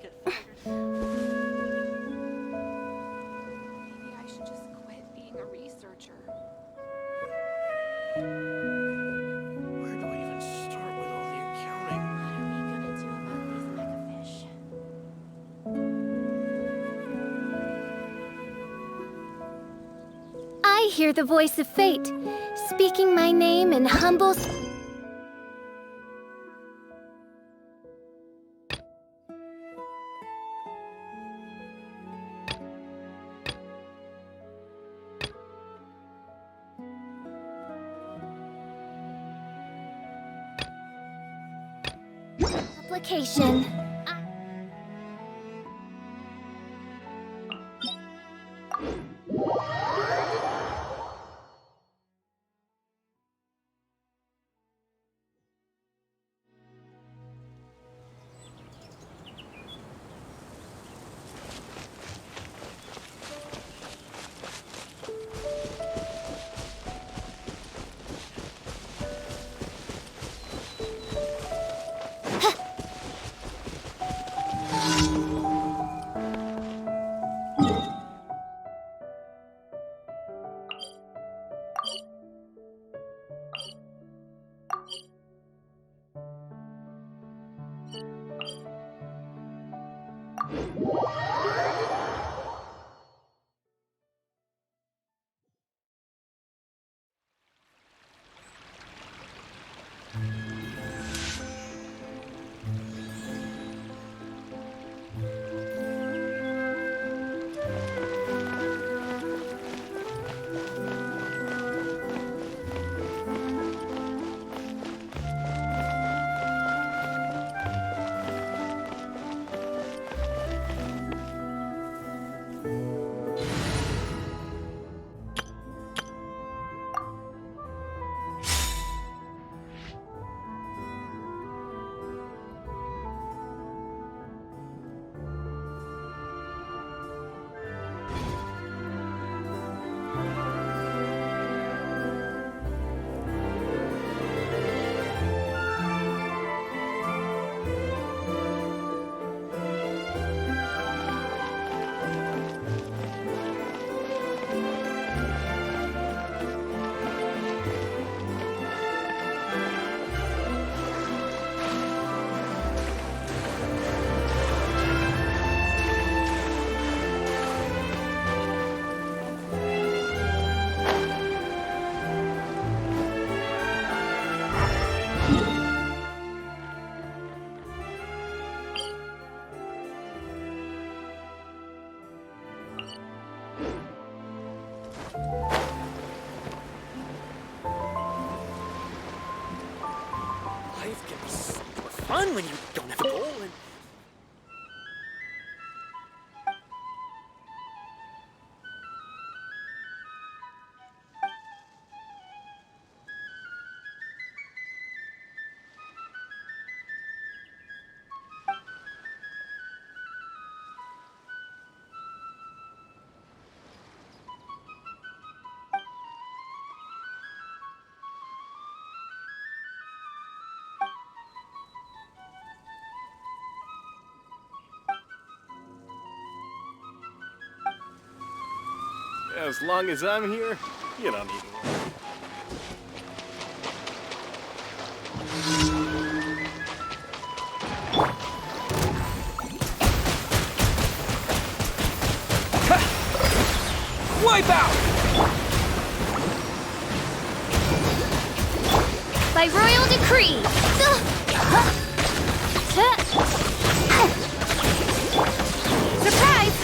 get fired. Maybe I should just quit being a researcher. Where do I even start with all the accounting? What are we gonna do about these megafish? I hear the voice of fate, speaking my name in humble... application. Life can be so more fun when you don't have a goal and... As long as I'm here, you don't need to worry. Wipe out! By royal decree! Surprise!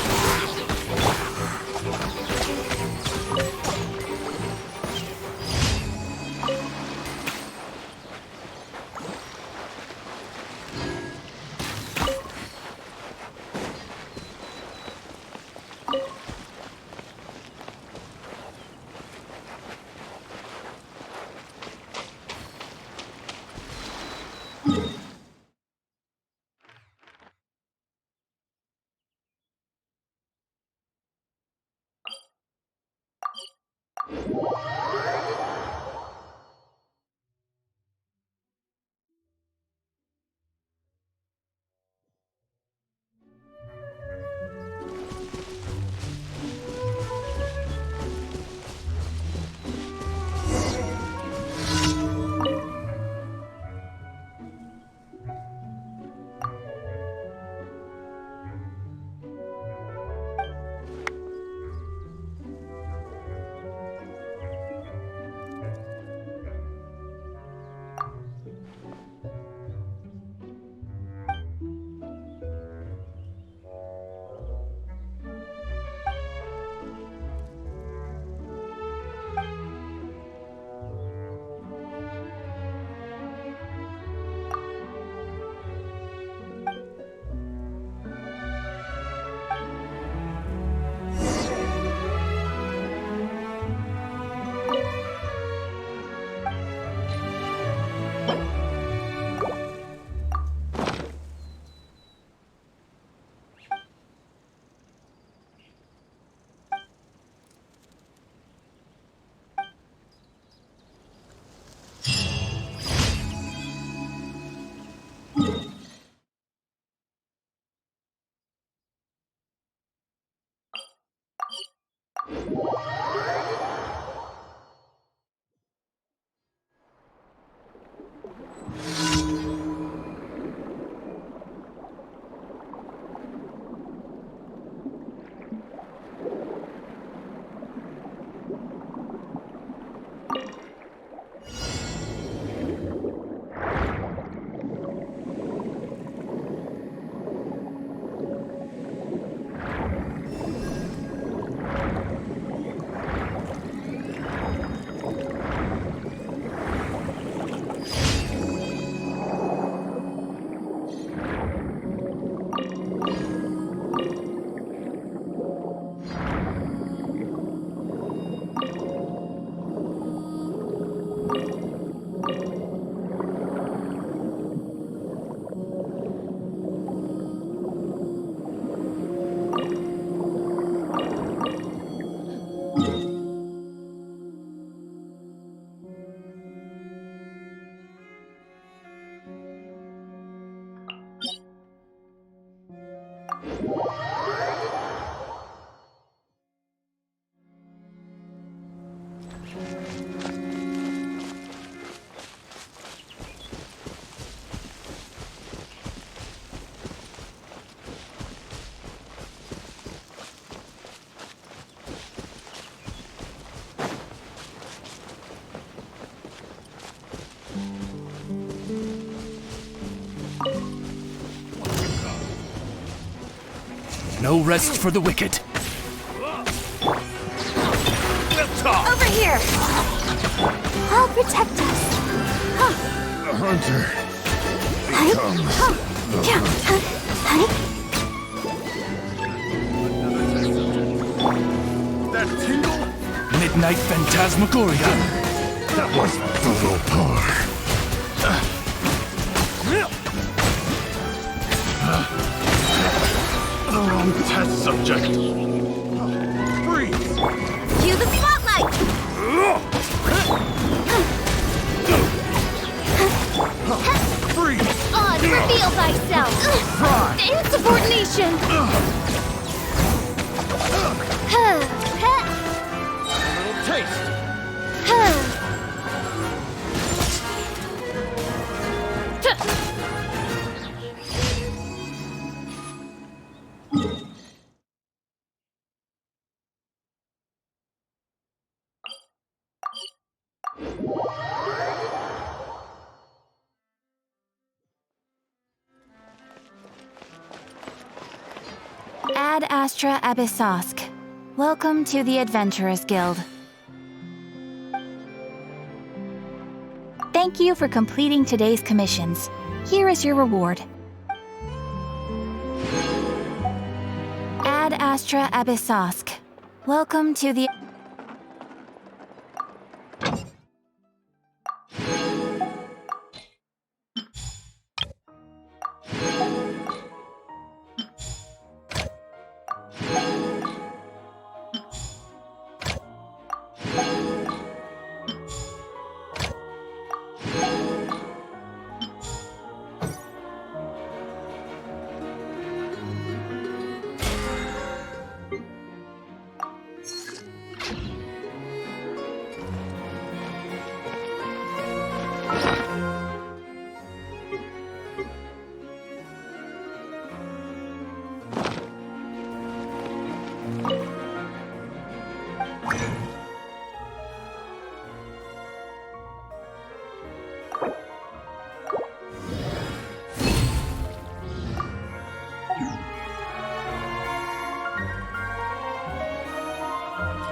No rest for the wicked. We'll talk! Over here! I'll protect us. The hunter becomes the That tingle? Midnight Phantasmagoria. That was the low par. The wrong test subject. Freeze! Cue the spotlight! Freeze! On, reveal thyself! Insubordination! Little taste! Ad Astra Abyssosk. Welcome to the Adventurers Guild. Thank you for completing today's commissions. Here is your reward. Ad Astra Abyssosk. Welcome to the...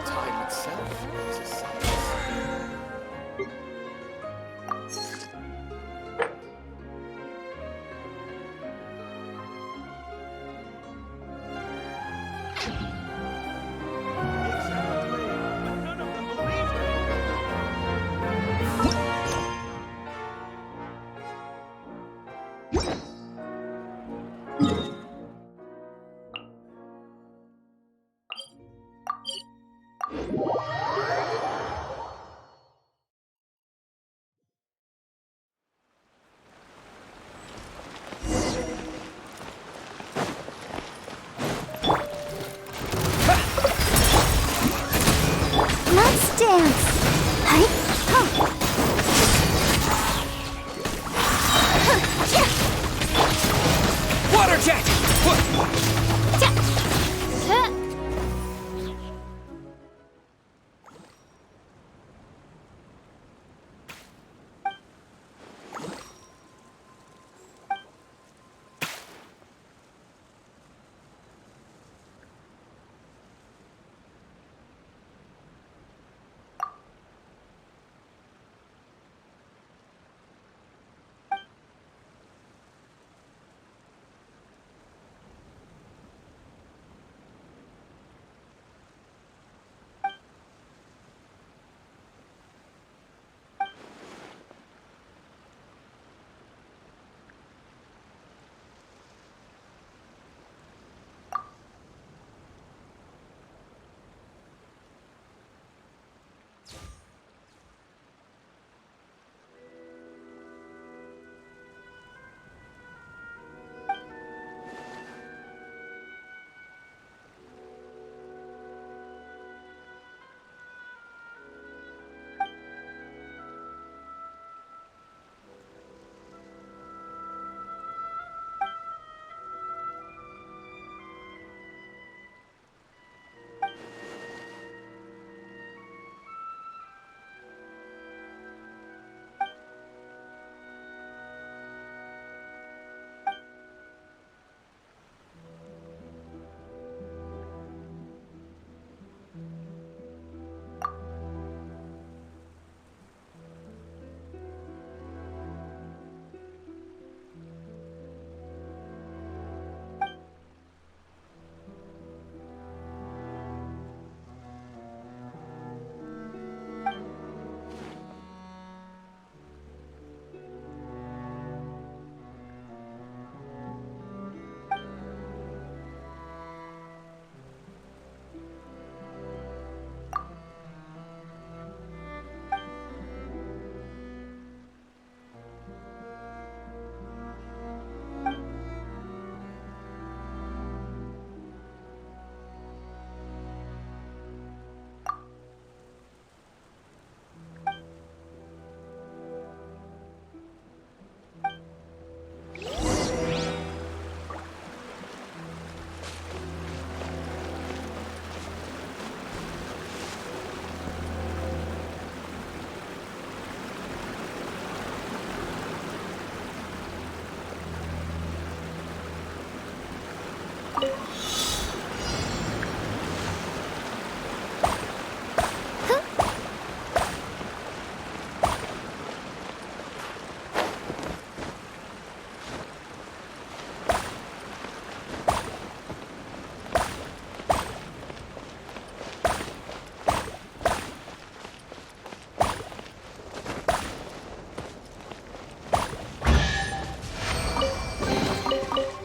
Time itself is a science. Exactly, but none of them believed it.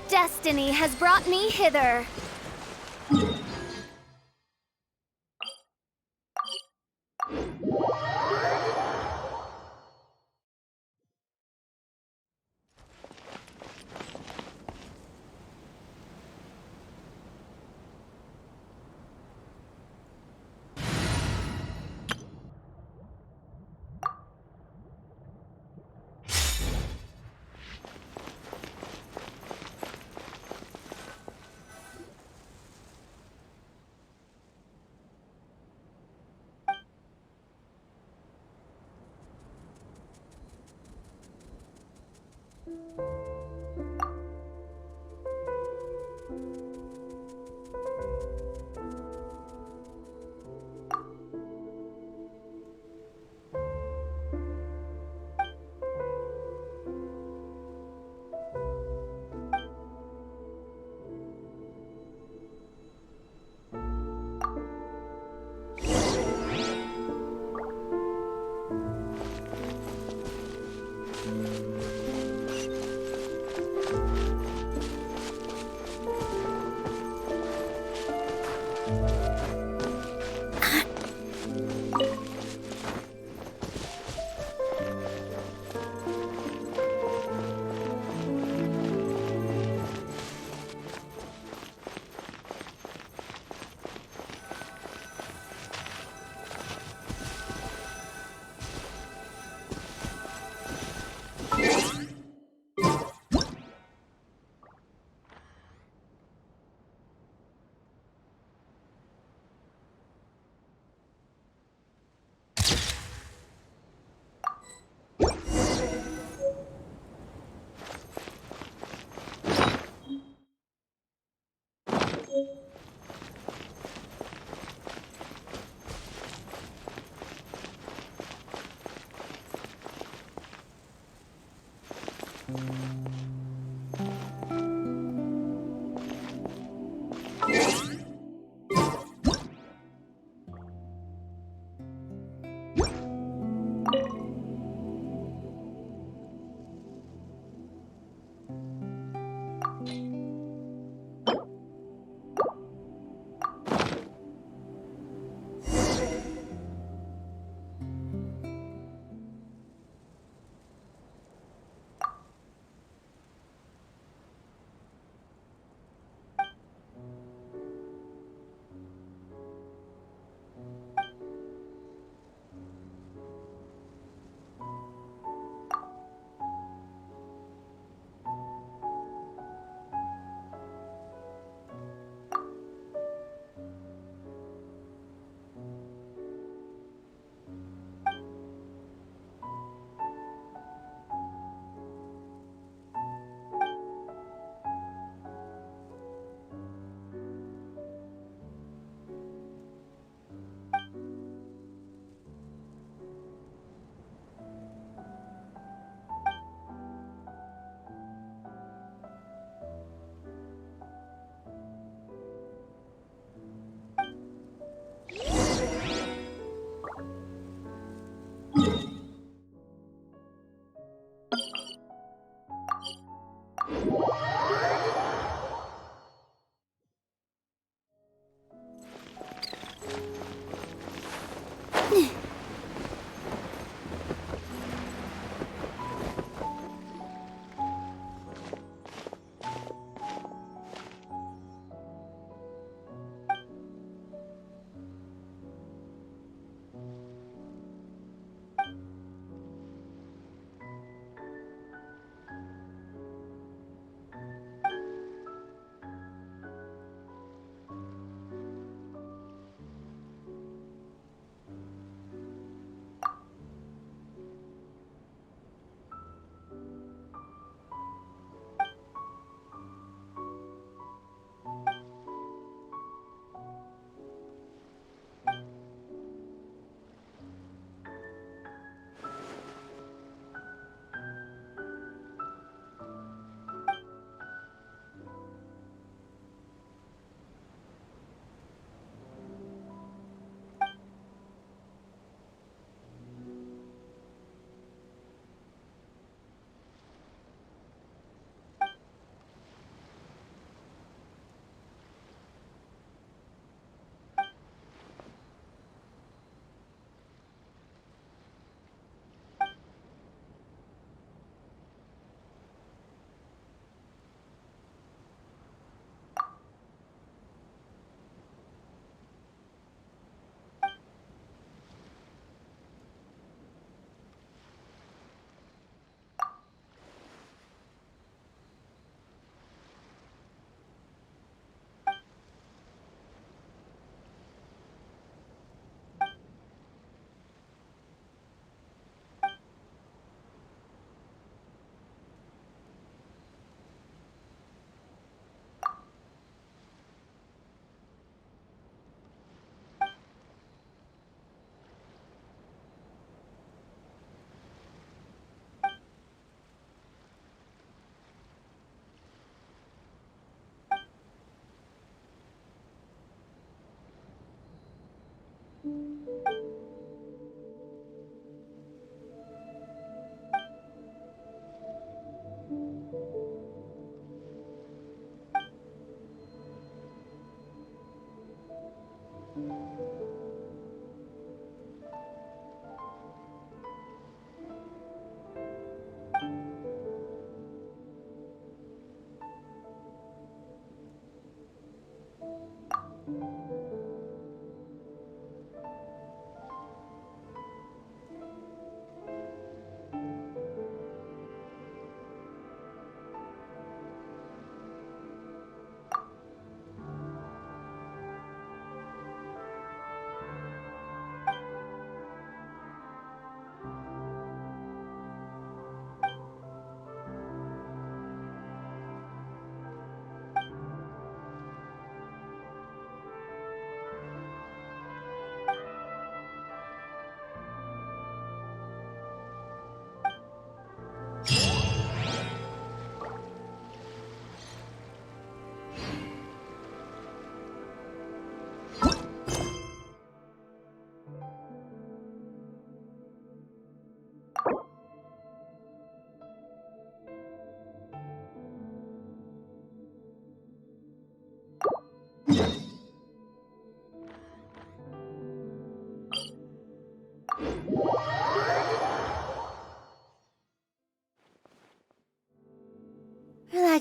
Destiny has brought me hither.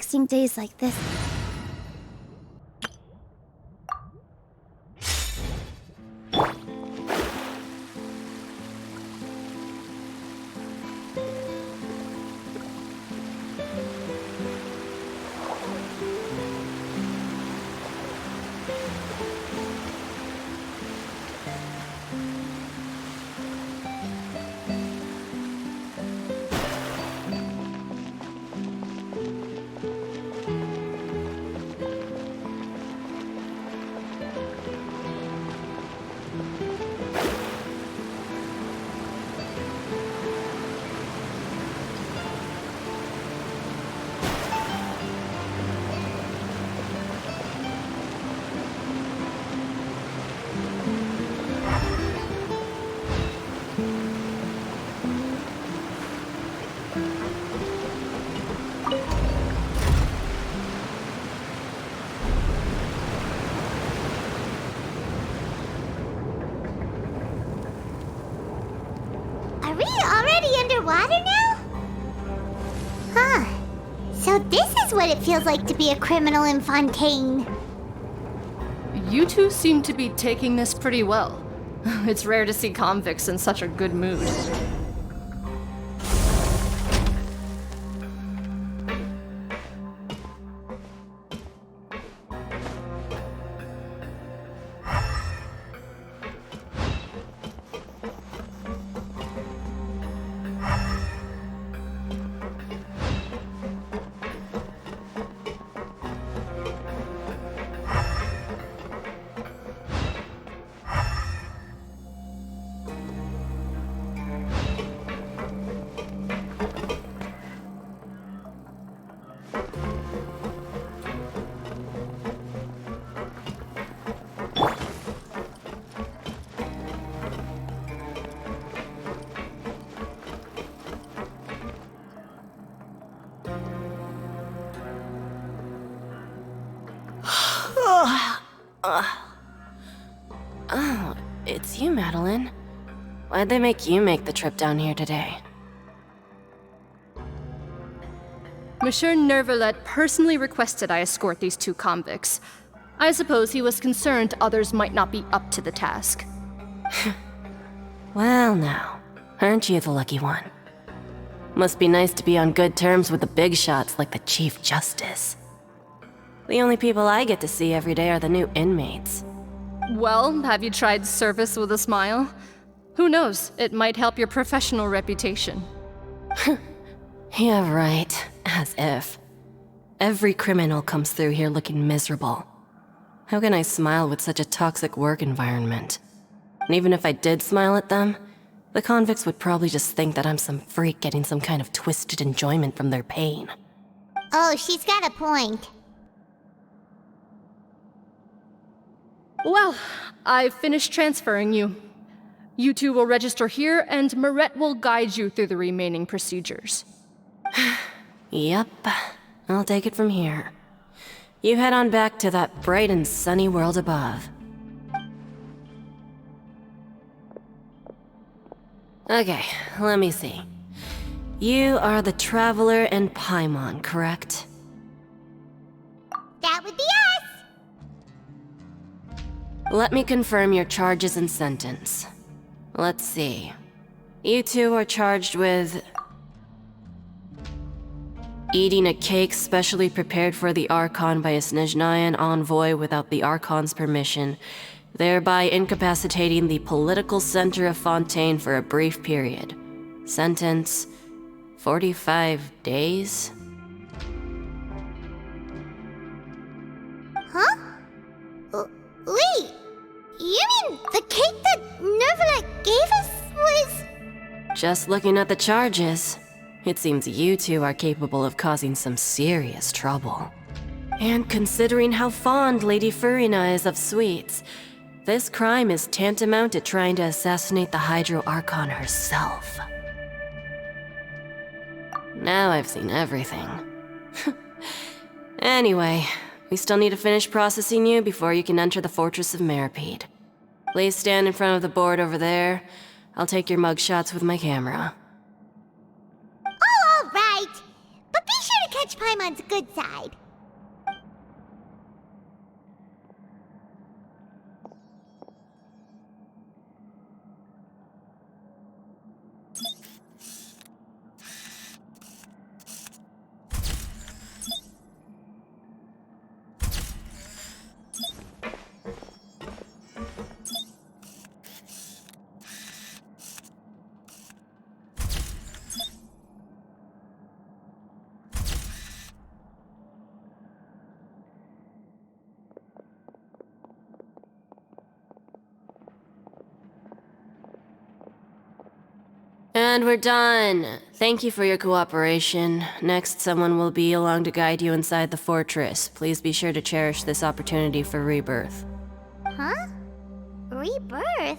relaxing days like this. Are we already underwater now? Huh. So this is what it feels like to be a criminal in Fontaine. You two seem to be taking this pretty well. It's rare to see convicts in such a good mood. Oh, it's you, Madeline. Why'd they make you make the trip down here today? Monsieur Nervalet personally requested I escort these two convicts. I suppose he was concerned others might not be up to the task. Well now, aren't you the lucky one? Must be nice to be on good terms with the big shots like the Chief Justice. The only people I get to see every day are the new inmates. Well, have you tried service with a smile? Who knows, it might help your professional reputation. Yeah, right. As if. Every criminal comes through here looking miserable. How can I smile with such a toxic work environment? And even if I did smile at them, the convicts would probably just think that I'm some freak getting some kind of twisted enjoyment from their pain. Oh, she's got a point. Well, I've finished transferring you. You two will register here, and Marette will guide you through the remaining procedures. Yep, I'll take it from here. You head on back to that bright and sunny world above. Okay, let me see. You are the Traveler and Paimon, correct? That would be us! Let me confirm your charges and sentence. Let's see. You two are charged with eating a cake specially prepared for the Archon by a Snezhnayan envoy without the Archon's permission, thereby incapacitating the political center of Fontaine for a brief period. Sentence: 45 days? Huh? Wait, you mean the cake that Nervalet gave us was... Just looking at the charges, it seems you two are capable of causing some serious trouble. And considering how fond Lady Furina is of sweets, this crime is tantamount to trying to assassinate the Hydro Archon herself. Now I've seen everything. Anyway, we still need to finish processing you before you can enter the Fortress of Meripede. Please stand in front of the board over there. I'll take your mugshots with my camera. Oh, all right. But be sure to catch catch Paimon's good side. And we're done. Thank you for your cooperation. Next, someone will be along to guide you inside the fortress. Please be sure to cherish this opportunity for rebirth. Huh? Rebirth? Isn't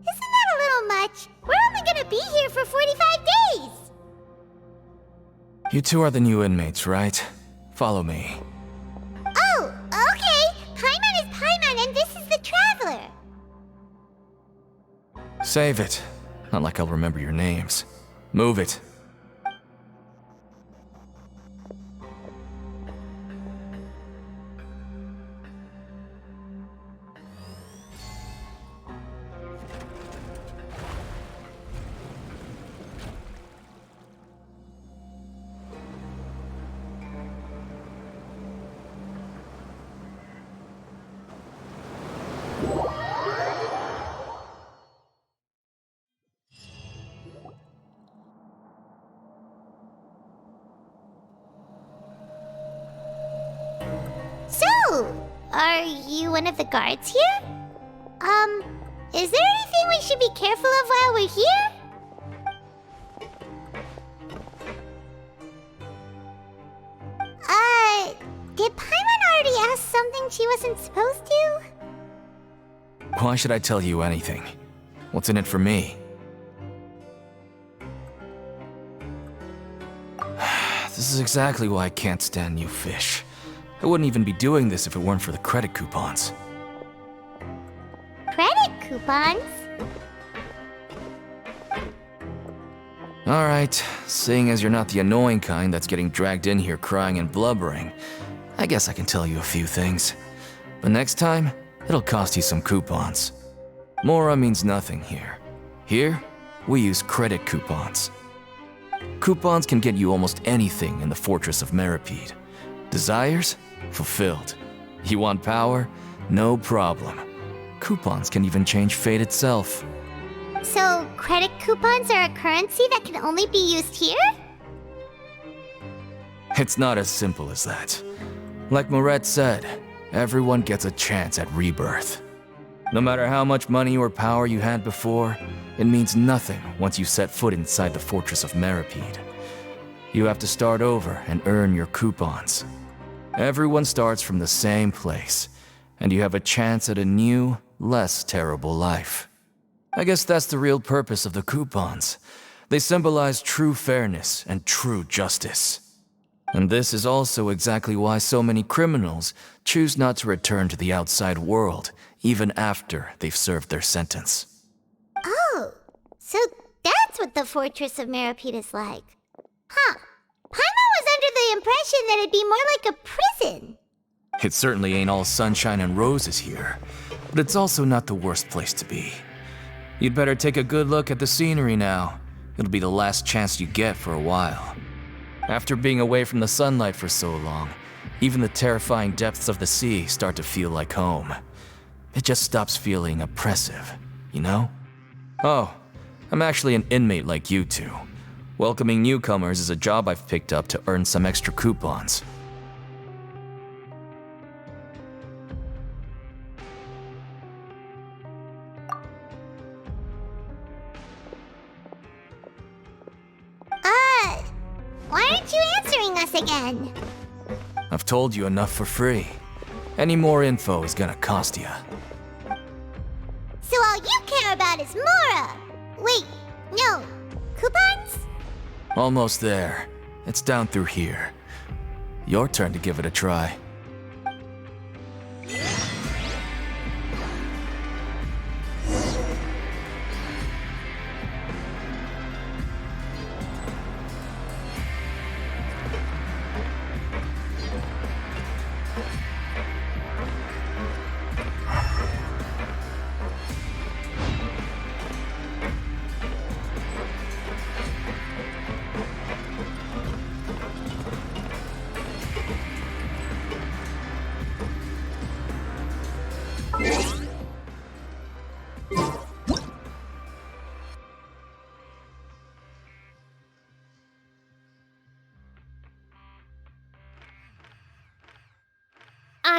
that a little much? We're only gonna be here for 45 days! You two are the new inmates, right? Follow me. Oh, okay! Paimon is Paimon and this is the Traveler! Save it. Not like I'll remember your names. Move it. So, are you one of the guards here? Is there anything we should be careful of while we're here? Did Paimon already ask something she wasn't supposed to? Why should I tell you anything? What's in it for me? This is exactly why I can't stand new fish. I wouldn't even be doing this if it weren't for the credit coupons. Credit coupons? Alright, seeing as you're not the annoying kind that's getting dragged in here crying and blubbering, I guess I can tell you a few things. But next time, it'll cost you some coupons. Mora means nothing here. Here, we use credit coupons. Coupons can get you almost anything in the Fortress of Meripede. Desires? Fulfilled. You want power? No problem. Coupons can even change fate itself. So, credit coupons are a currency that can only be used here? It's not as simple as that. Like Moret said, everyone gets a chance at rebirth. No matter how much money or power you had before, it means nothing once you set foot inside the Fortress of Meripede. You have to start over and earn your coupons. Everyone starts from the same place, and you have a chance at a new, less terrible life. I guess that's the real purpose of the coupons. They symbolize true fairness and true justice. And this is also exactly why so many criminals choose not to return to the outside world, even after they've served their sentence. Oh, so that's what the Fortress of Meripede is like. Huh. Paimon was under the impression that it'd be more like a prison. It certainly ain't all sunshine and roses here, but it's also not the worst place to be. You'd better take a good look at the scenery now. It'll be the last chance you get for a while. After being away from the sunlight for so long, even the terrifying depths of the sea start to feel like home. It just stops feeling oppressive, you know? Oh, I'm actually an inmate like you two. Welcoming newcomers is a job I've picked up to earn some extra coupons. Why aren't you answering us again? I've told you enough for free. Any more info is gonna cost you. So all you care about is Mora! Wait, no. Coupons? Almost there. It's down through here. Your turn to give it a try.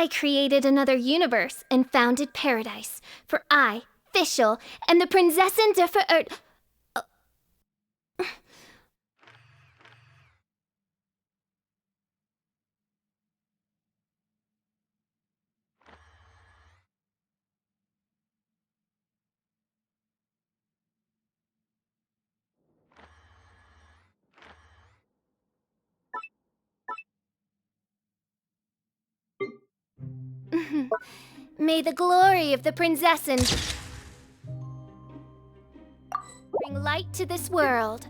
I created another universe and founded paradise. For I, Fischl, am the Prinzessin der Verirrt. May the glory of the Prinzessin bring light to this world.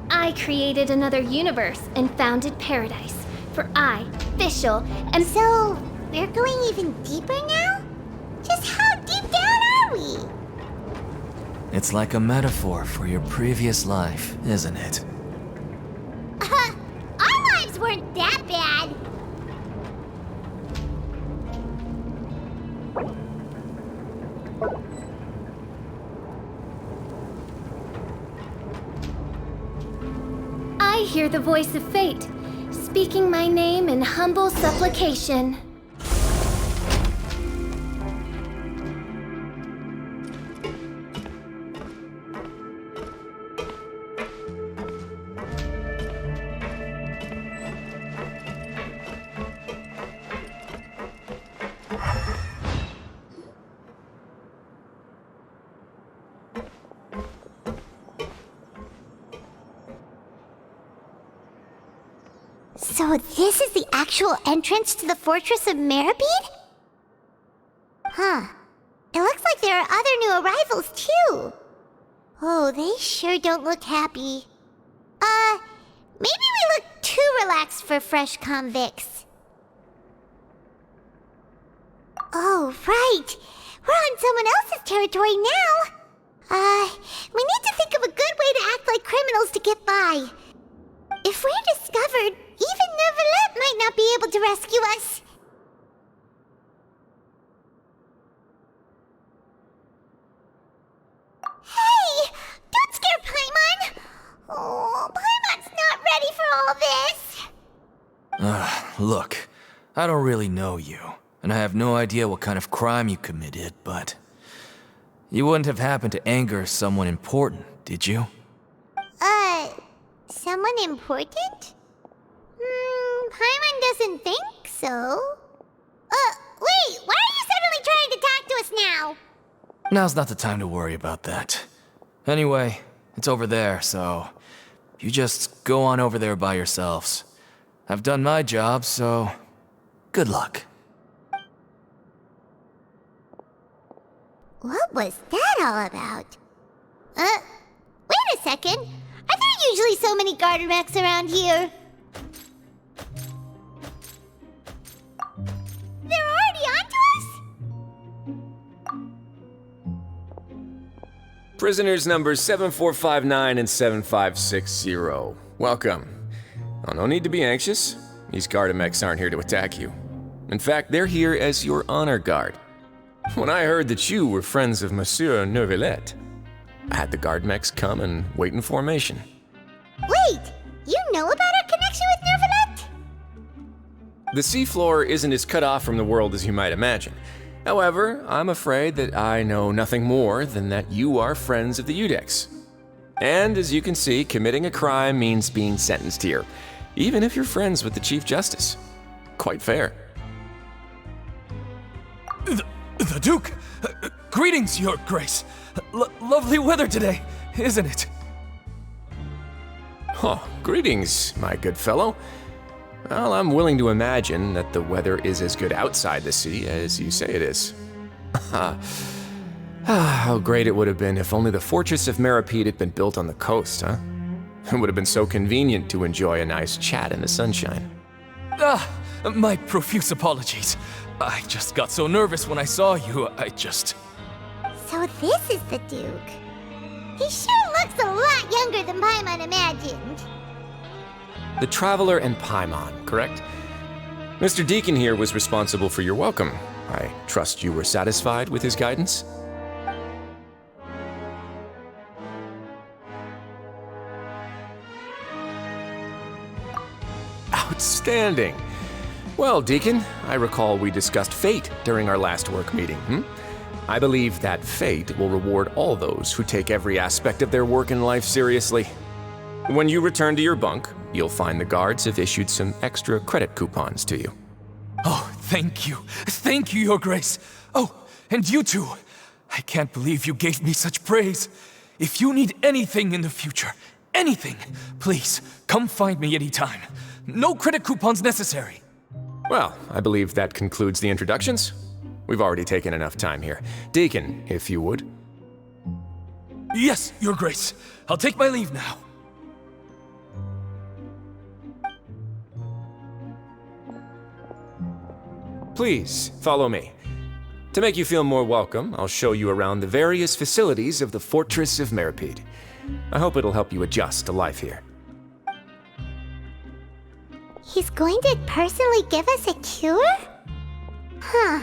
I created another universe and founded paradise. For I, Fischl, am So, we're going even deeper now? Just how deep down are we? It's like a metaphor for your previous life, isn't it? Our lives weren't that bad. I hear the voice of fate, speaking my name in humble supplication. So this is the actual entrance to the Fortress of Meripede? Huh. It looks like there are other new arrivals, too. Oh, they sure don't look happy. Maybe we look too relaxed for fresh convicts. Oh, right. We're on someone else's territory now. We need to think of a good way to act like criminals to get by. If we're discovered, even Neuvillette might not be able to rescue us. Hey! Don't scare Paimon! Oh, Paimon's not ready for all this! Look, I don't really know you, and I have no idea what kind of crime you committed, but... You wouldn't have happened to anger someone important, did you? Someone important? Paimon doesn't think so. Wait, why are you suddenly trying to talk to us now? Now's not the time to worry about that. Anyway, It's over there, so you just go on over there by yourselves. I've done my job, so good luck. What was that all about? Wait a second. Are there usually so many garter mechs around here? They're already onto us? Prisoners numbers 7459 and 7560. Welcome. Oh, no need to be anxious. These Gardamex aren't here to attack you. In fact, they're here as your honor guard. When I heard that you were friends of Monsieur Neuvillette, I had the Gardamex come and wait in formation. Wait, you know about our connection with Neuvillette? The seafloor isn't as cut off from the world as you might imagine. However, I'm afraid that I know nothing more than that you are friends of the Udex. And as you can see, committing a crime means being sentenced here, even if you're friends with the Chief Justice. Quite fair. The Duke! Greetings, Your Grace. Lovely weather today, isn't it? Oh, greetings, my good fellow. Well, I'm willing to imagine that the weather is as good outside the city as you say it is. How great it would have been if only the Fortress of Meripede had been built on the coast, huh? It would have been so convenient to enjoy a nice chat in the sunshine. My profuse apologies. I just got so nervous when I saw you, So this is the Duke. He sure looks a lot younger than Paimon imagined. The Traveler and Paimon, correct? Mr. Deacon here was responsible for your welcome. I trust you were satisfied with his guidance? Outstanding. Well, Deacon, I recall we discussed fate during our last work meeting, I believe that fate will reward all those who take every aspect of their work in life seriously. When you return to your bunk, you'll find the guards have issued some extra credit coupons to you. Oh, thank you. Thank you, Your Grace. Oh, and you too. I can't believe you gave me such praise. If you need anything in the future, anything, please, come find me anytime. No credit coupons necessary. Well, I believe that concludes the introductions. We've already taken enough time here. Deacon, if you would. Yes, Your Grace. I'll take my leave now. Please, follow me. To make you feel more welcome, I'll show you around the various facilities of the Fortress of Meripede. I hope it'll help you adjust to life here. He's going to personally give us a cure? Huh.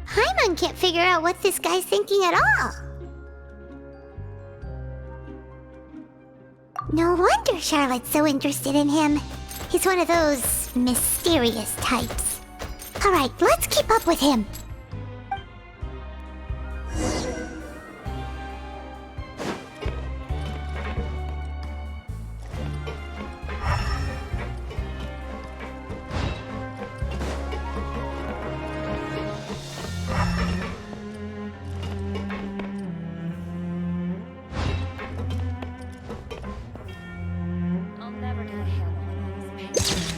Paimon can't figure out what this guy's thinking at all. No wonder Charlotte's so interested in him. He's one of those mysterious types. Alright, let's keep up with him. I'll never get a handle on these pages.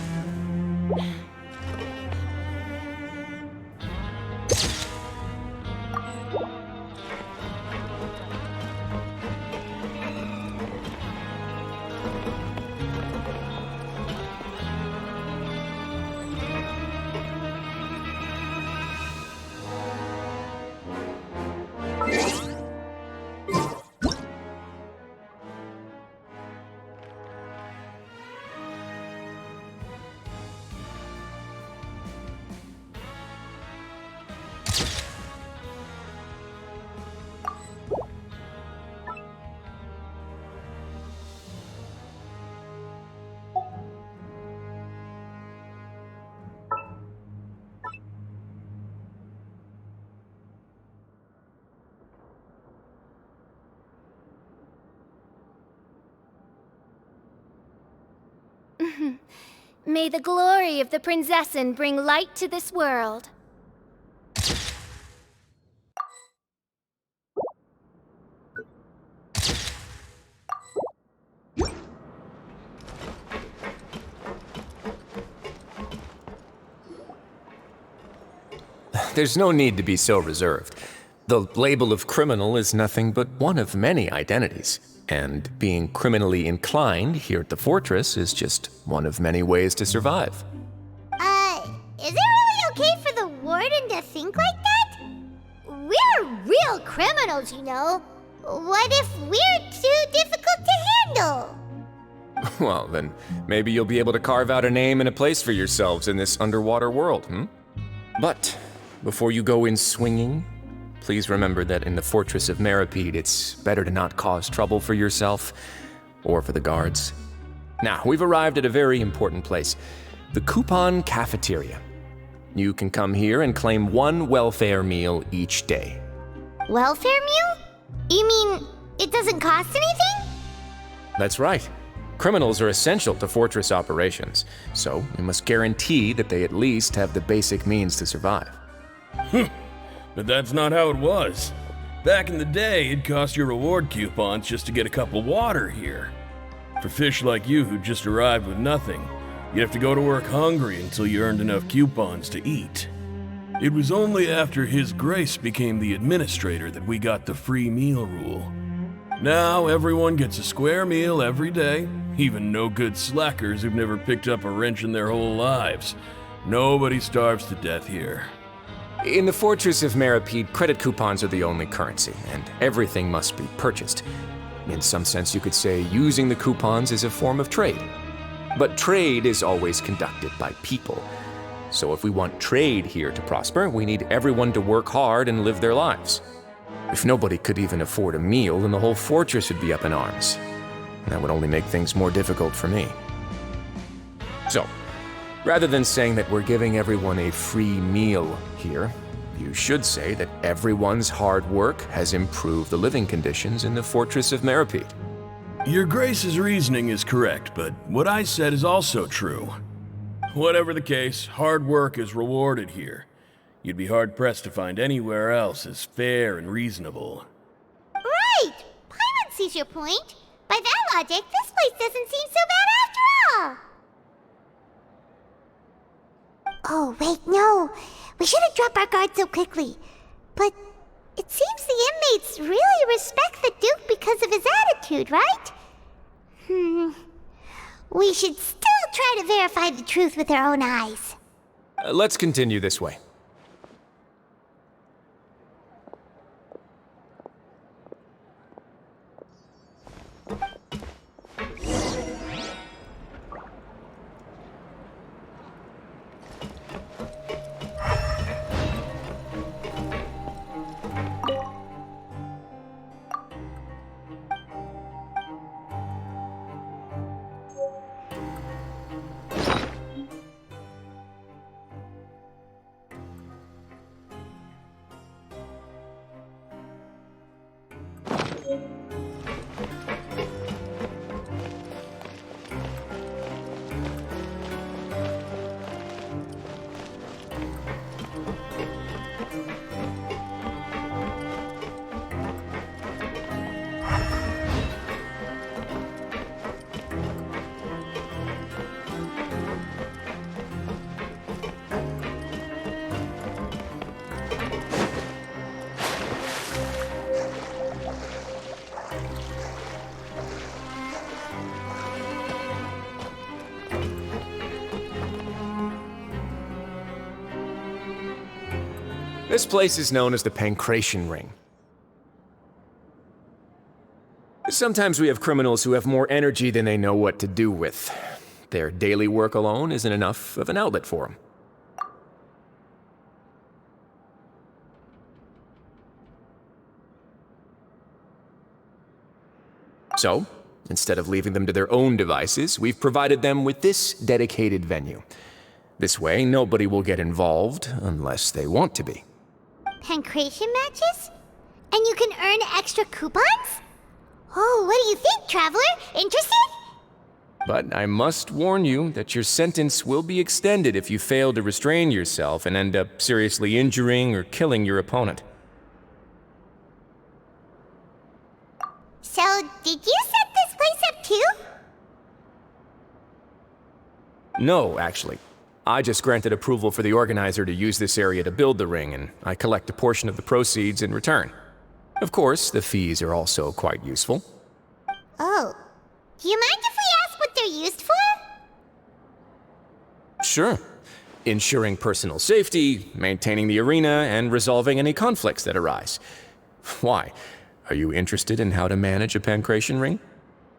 May the glory of the Prinzessin bring light to this world. there's no need to be so reserved. The label of criminal is nothing but one of many identities. And being criminally inclined here at the fortress is just one of many ways to survive. Is it really okay for the warden to think like that? We're real criminals, you know. What if we're too difficult to handle? Well, then maybe you'll be able to carve out a name and a place for yourselves in this underwater world, But before you go in swinging, please remember that in the Fortress of Meripede, it's better to not cause trouble for yourself or for the guards. Now, we've arrived at a very important place, the Coupon Cafeteria. You can come here and claim one welfare meal each day. Welfare meal? You mean it doesn't cost anything? That's right. Criminals are essential to fortress operations, so we must guarantee that they at least have the basic means to survive. But that's not how it was. Back in the day, it cost your reward coupons just to get a cup of water here. For fish like you who just arrived with nothing, you'd have to go to work hungry until you earned enough coupons to eat. It was only after His Grace became the administrator that we got the free meal rule. Now everyone gets a square meal every day, even no-good slackers who've never picked up a wrench in their whole lives. Nobody starves to death here. In the Fortress of Meripede, credit coupons are the only currency, and everything must be purchased. In some sense, you could say using the coupons is a form of trade. But trade is always conducted by people. So if we want trade here to prosper, we need everyone to work hard and live their lives. If nobody could even afford a meal, then the whole fortress would be up in arms. That would only make things more difficult for me. So, rather than saying that we're giving everyone a free meal here, you should say that everyone's hard work has improved the living conditions in the Fortress of Meripede. Your Grace's reasoning is correct, but what I said is also true. Whatever the case, hard work is rewarded here. You'd be hard-pressed to find anywhere else as fair and reasonable. Right! Paimon sees your point. By that logic, this place doesn't seem so bad after all. Oh, wait, no. We shouldn't drop our guard so quickly. But it seems the inmates really respect the Duke because of his attitude, right? We should still try to verify the truth with our own eyes. Let's continue this way. This place is known as the Pancration Ring. Sometimes we have criminals who have more energy than they know what to do with. Their daily work alone isn't enough of an outlet for them. So, instead of leaving them to their own devices, we've provided them with this dedicated venue. This way, nobody will get involved unless they want to be. Pancration matches? And you can earn extra coupons? Oh, what do you think, traveler? Interested? But I must warn you that your sentence will be extended if you fail to restrain yourself and end up seriously injuring or killing your opponent. So, did you set this place up too? No, actually. I just granted approval for the organizer to use this area to build the ring, and I collect a portion of the proceeds in return. Of course, the fees are also quite useful. Oh. Do you mind if we ask what they're used for? Sure. Ensuring personal safety, maintaining the arena, and resolving any conflicts that arise. Why? Are you interested in how to manage a pancration ring?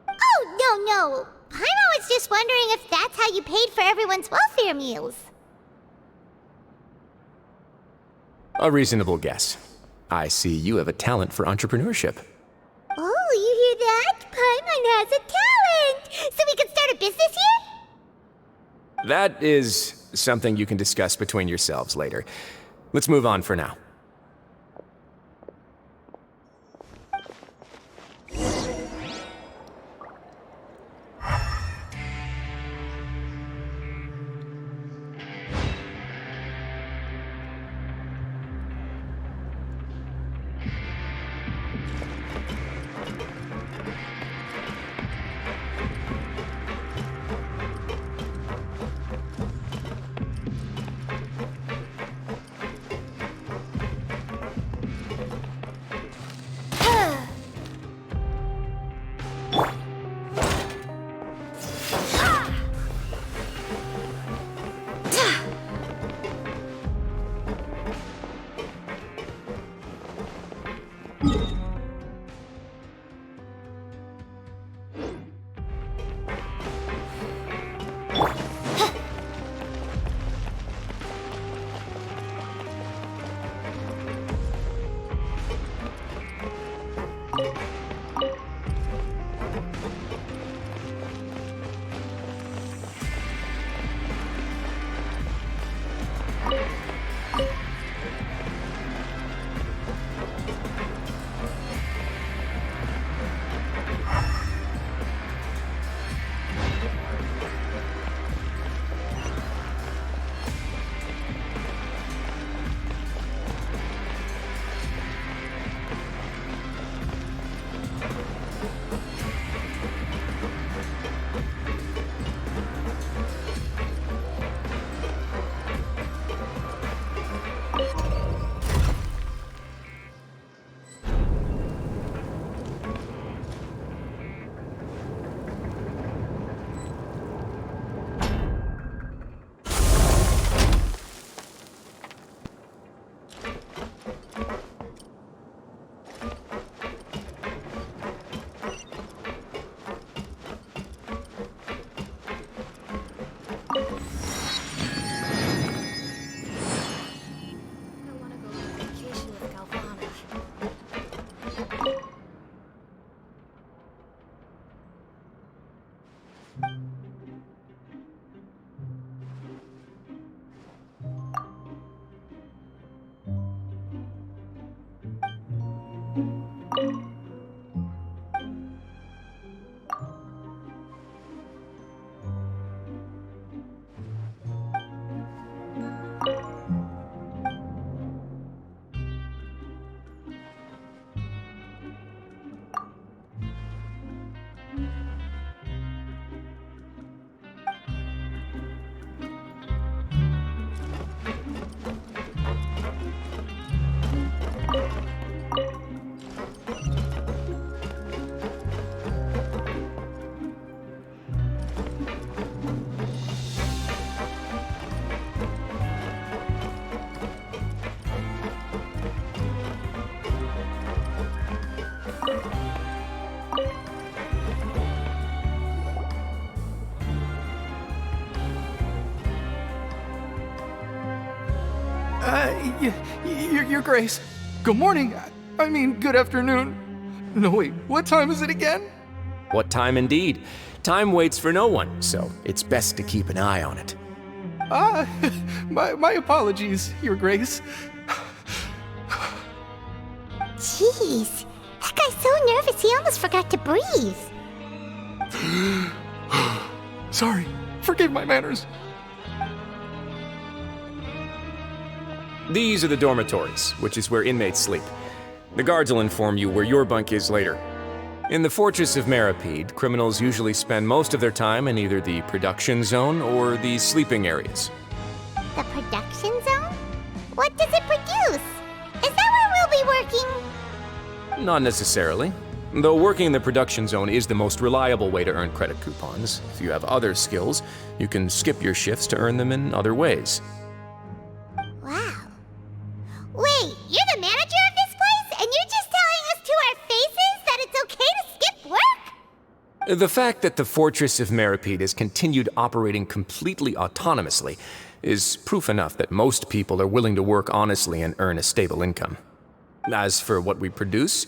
Oh, no. I was just wondering if that's how you paid for everyone's welfare meals. A reasonable guess. I see you have a talent for entrepreneurship. Oh, you hear that? Paimon has a talent! So we can start a business here? That is something you can discuss between yourselves later. Let's move on for now. Your Grace. Good morning. I mean, good afternoon. No, wait, what time is it again? What time indeed? Time waits for no one, so it's best to keep an eye on it. My apologies, Your Grace. Jeez, that guy's so nervous he almost forgot to breathe. Sorry, forgive my manners. These are the dormitories, which is where inmates sleep. The guards will inform you where your bunk is later. In the Fortress of Meripede, criminals usually spend most of their time in either the production zone or the sleeping areas. The production zone? What does it produce? Is that where we'll be working? Not necessarily. Though working in the production zone is the most reliable way to earn credit coupons, if you have other skills, you can skip your shifts to earn them in other ways. Wow. Wait, you're the manager of this place, and you're just telling us to our faces that it's okay to skip work? The fact that the Fortress of Meripede has continued operating completely autonomously is proof enough that most people are willing to work honestly and earn a stable income. As for what we produce,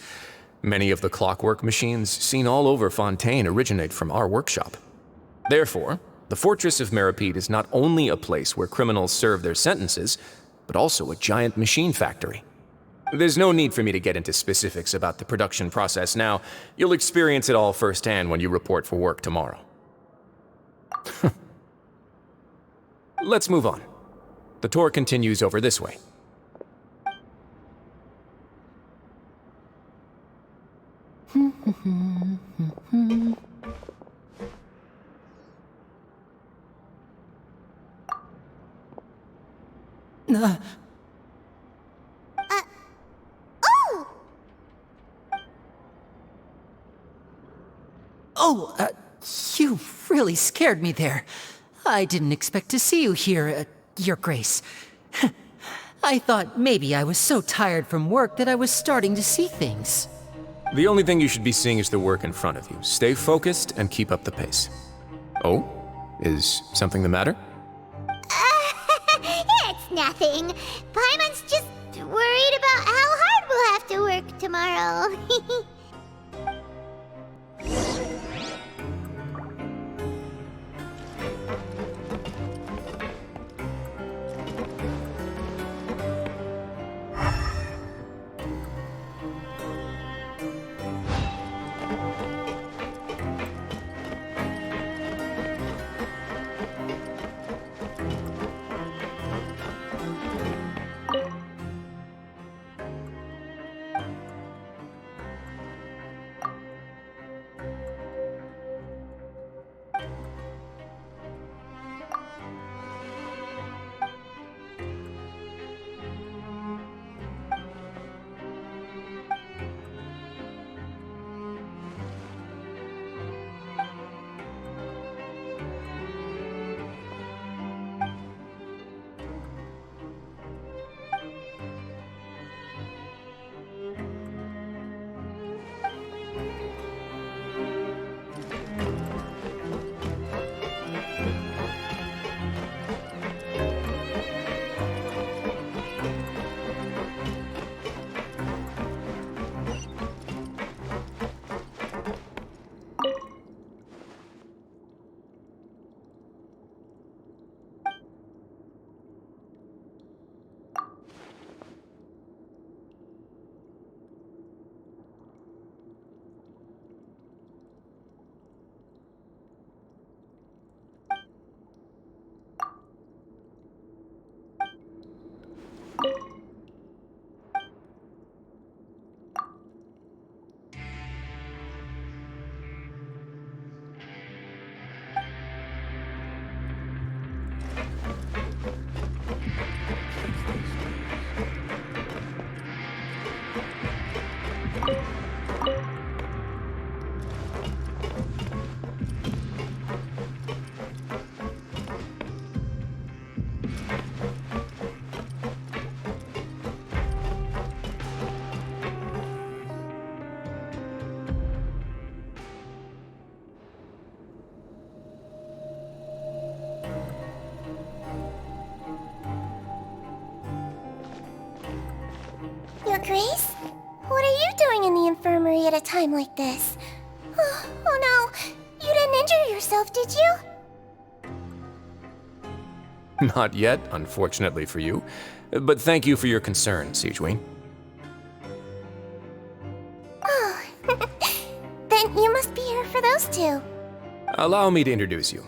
many of the clockwork machines seen all over Fontaine originate from our workshop. Therefore, the Fortress of Meripede is not only a place where criminals serve their sentences, but also a giant machine factory. There's no need for me to get into specifics about the production process now. You'll experience it all firsthand when you report for work tomorrow. Let's move on. The tour continues over this way. You really scared me there. I didn't expect to see you here, Your Grace. I thought maybe I was so tired from work that I was starting to see things. The only thing you should be seeing is the work in front of you. Stay focused and keep up the pace. Oh? Is something the matter? It's nothing. Paimon's just worried about how hard we'll have to work tomorrow. Your Grace? What are you doing in the infirmary at a time like this? Oh no, you didn't injure yourself, did you? Not yet, unfortunately for you. But thank you for your concern, Sigewin. Oh, then you must be here for those two. Allow me to introduce you.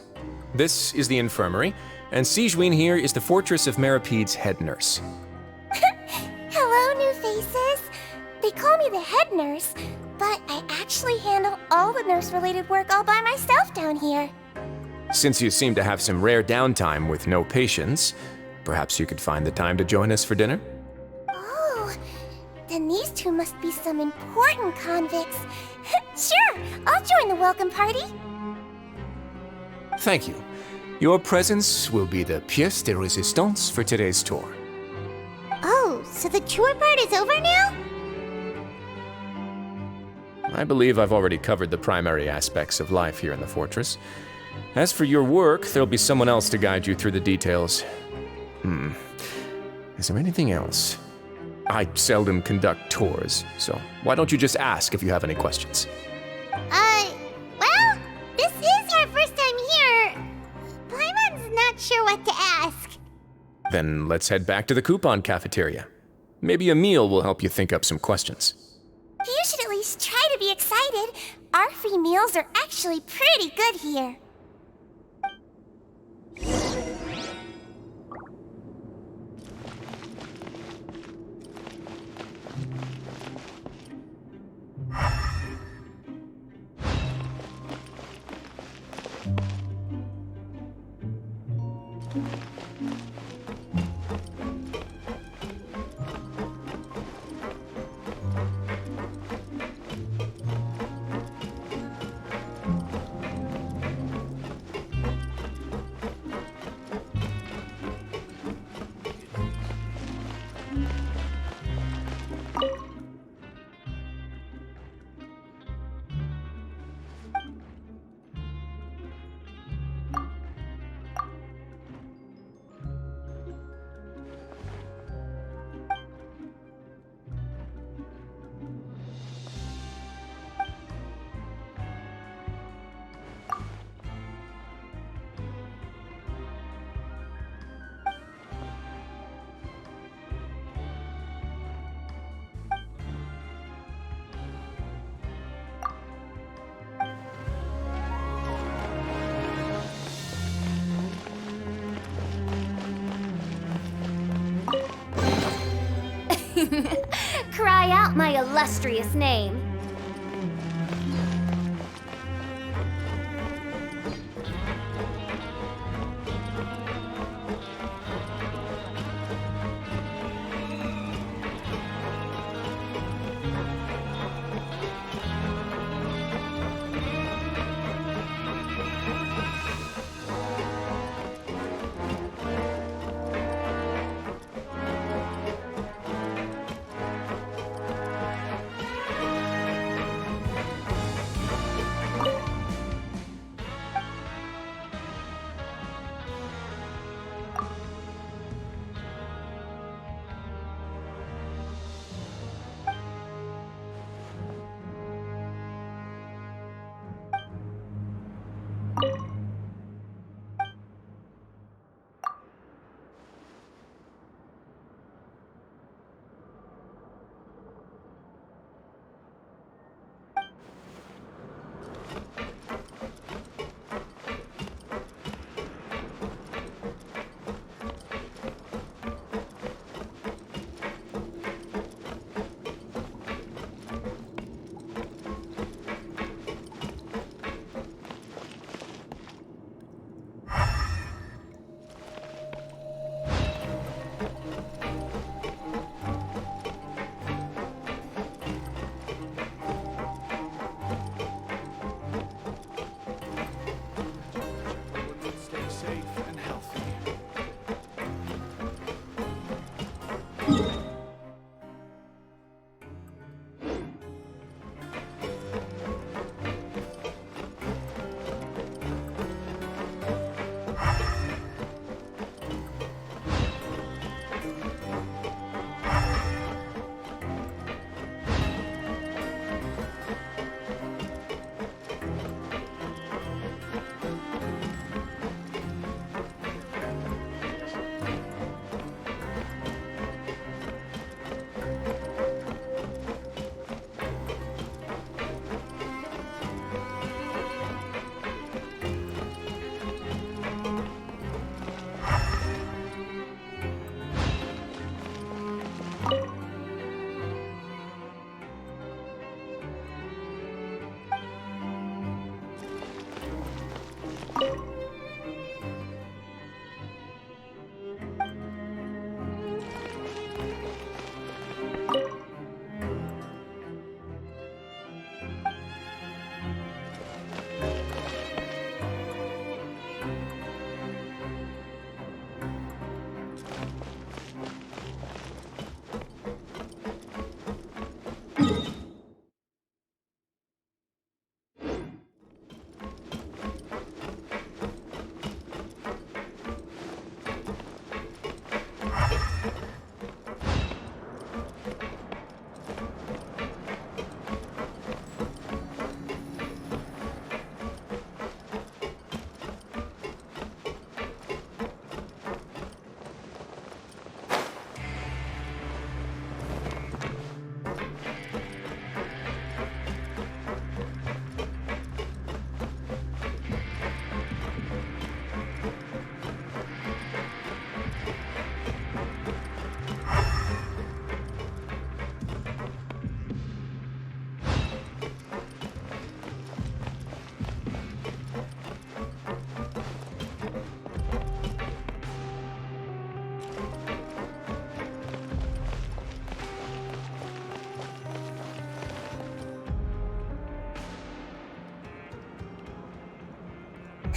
This is the infirmary, and Sigewin here is the Fortress of Meripede's head nurse. Hello, new faces. They call me the head nurse, but I actually handle all the nurse-related work all by myself down here. Since you seem to have some rare downtime with no patients, Perhaps you could find the time to join us for dinner? Oh, then these two must be some important convicts. Sure, I'll join the welcome party. Thank you. Your presence will be the pièce de résistance for today's tour. Oh, so the tour part is over now? I believe I've already covered the primary aspects of life here in the fortress. As for your work, there'll be someone else to guide you through the details. Is there anything else? I seldom conduct tours, so why don't you just ask if you have any questions? Well, this is our first time here. Paimon's not sure what to ask. Then let's head back to the coupon cafeteria. Maybe a meal will help you think up some questions. You should at least try to be excited. Our free meals are actually pretty good here. Cry out my illustrious name. Stay safe and healthy.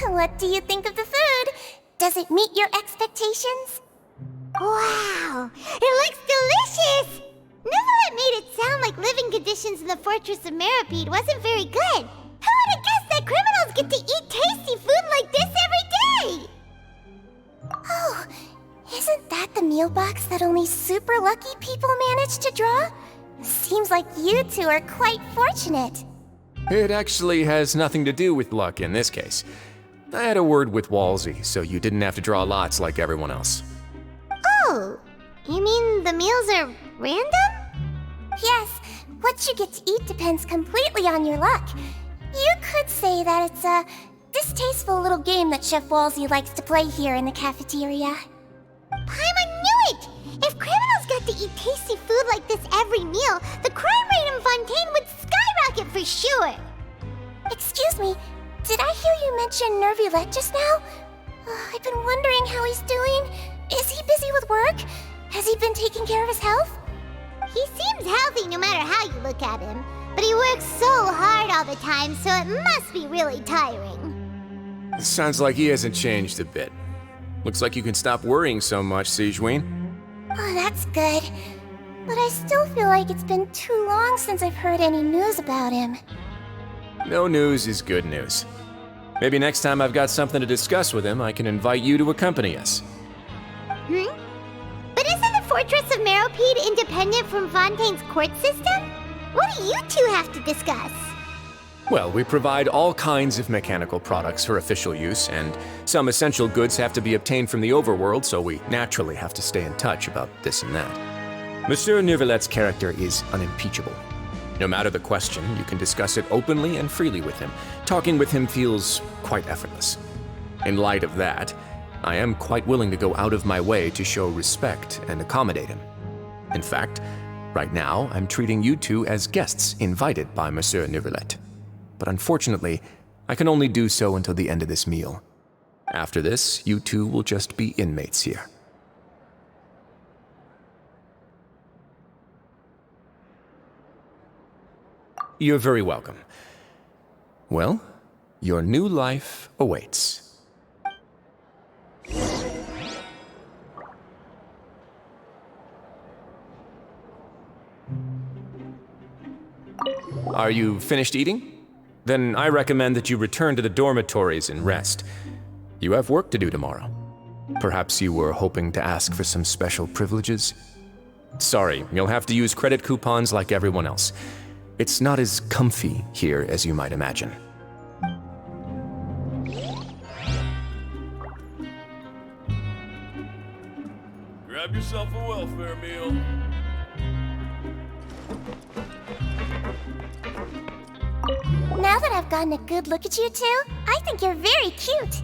What do you think of the food? Does it meet your expectations? Wow, it looks delicious! Neverlet made it sound like living conditions in the Fortress of Meripede wasn't very good. Who would have guessed that criminals get to eat tasty food like this every day? Oh, isn't that the meal box that only super lucky people manage to draw? Seems like you two are quite fortunate. It actually has nothing to do with luck in this case. I had a word with Walsey, so you didn't have to draw lots like everyone else. Oh, you mean the meals are random? Yes, what you get to eat depends completely on your luck. You could say that it's a distasteful little game that Chef Walsey likes to play here in the cafeteria. Paimon knew it! If criminals got to eat tasty food like this every meal, the crime rate in Fontaine would skyrocket for sure! Excuse me, did I hear you mention Nervulette just now? I've been wondering how he's doing. Is he busy with work? Has he been taking care of his health? He seems healthy no matter how you look at him, but he works so hard all the time, so it must be really tiring. Sounds like he hasn't changed a bit. Looks like you can stop worrying so much, Sigewinne. Oh, that's good. But I still feel like it's been too long since I've heard any news about him. No news is good news. Maybe next time I've got something to discuss with him, I can invite you to accompany us. But isn't the Fortress of Meripede independent from Fontaine's court system? What do you two have to discuss? Well, we provide all kinds of mechanical products for official use, and some essential goods have to be obtained from the overworld, so we naturally have to stay in touch about this and that. Monsieur Nervulette's character is unimpeachable. No matter the question, you can discuss it openly and freely with him. Talking with him feels quite effortless. In light of that, I am quite willing to go out of my way to show respect and accommodate him. In fact, right now, I'm treating you two as guests invited by Monsieur Nervulette. But unfortunately, I can only do so until the end of this meal. After this, you two will just be inmates here. You're very welcome. Well, your new life awaits. Are you finished eating? Then I recommend that you return to the dormitories and rest. You have work to do tomorrow. Perhaps you were hoping to ask for some special privileges? Sorry, you'll have to use credit coupons like everyone else. It's not as comfy here as you might imagine. Grab yourself a welfare meal. Now that I've gotten a good look at you two, I think you're very cute.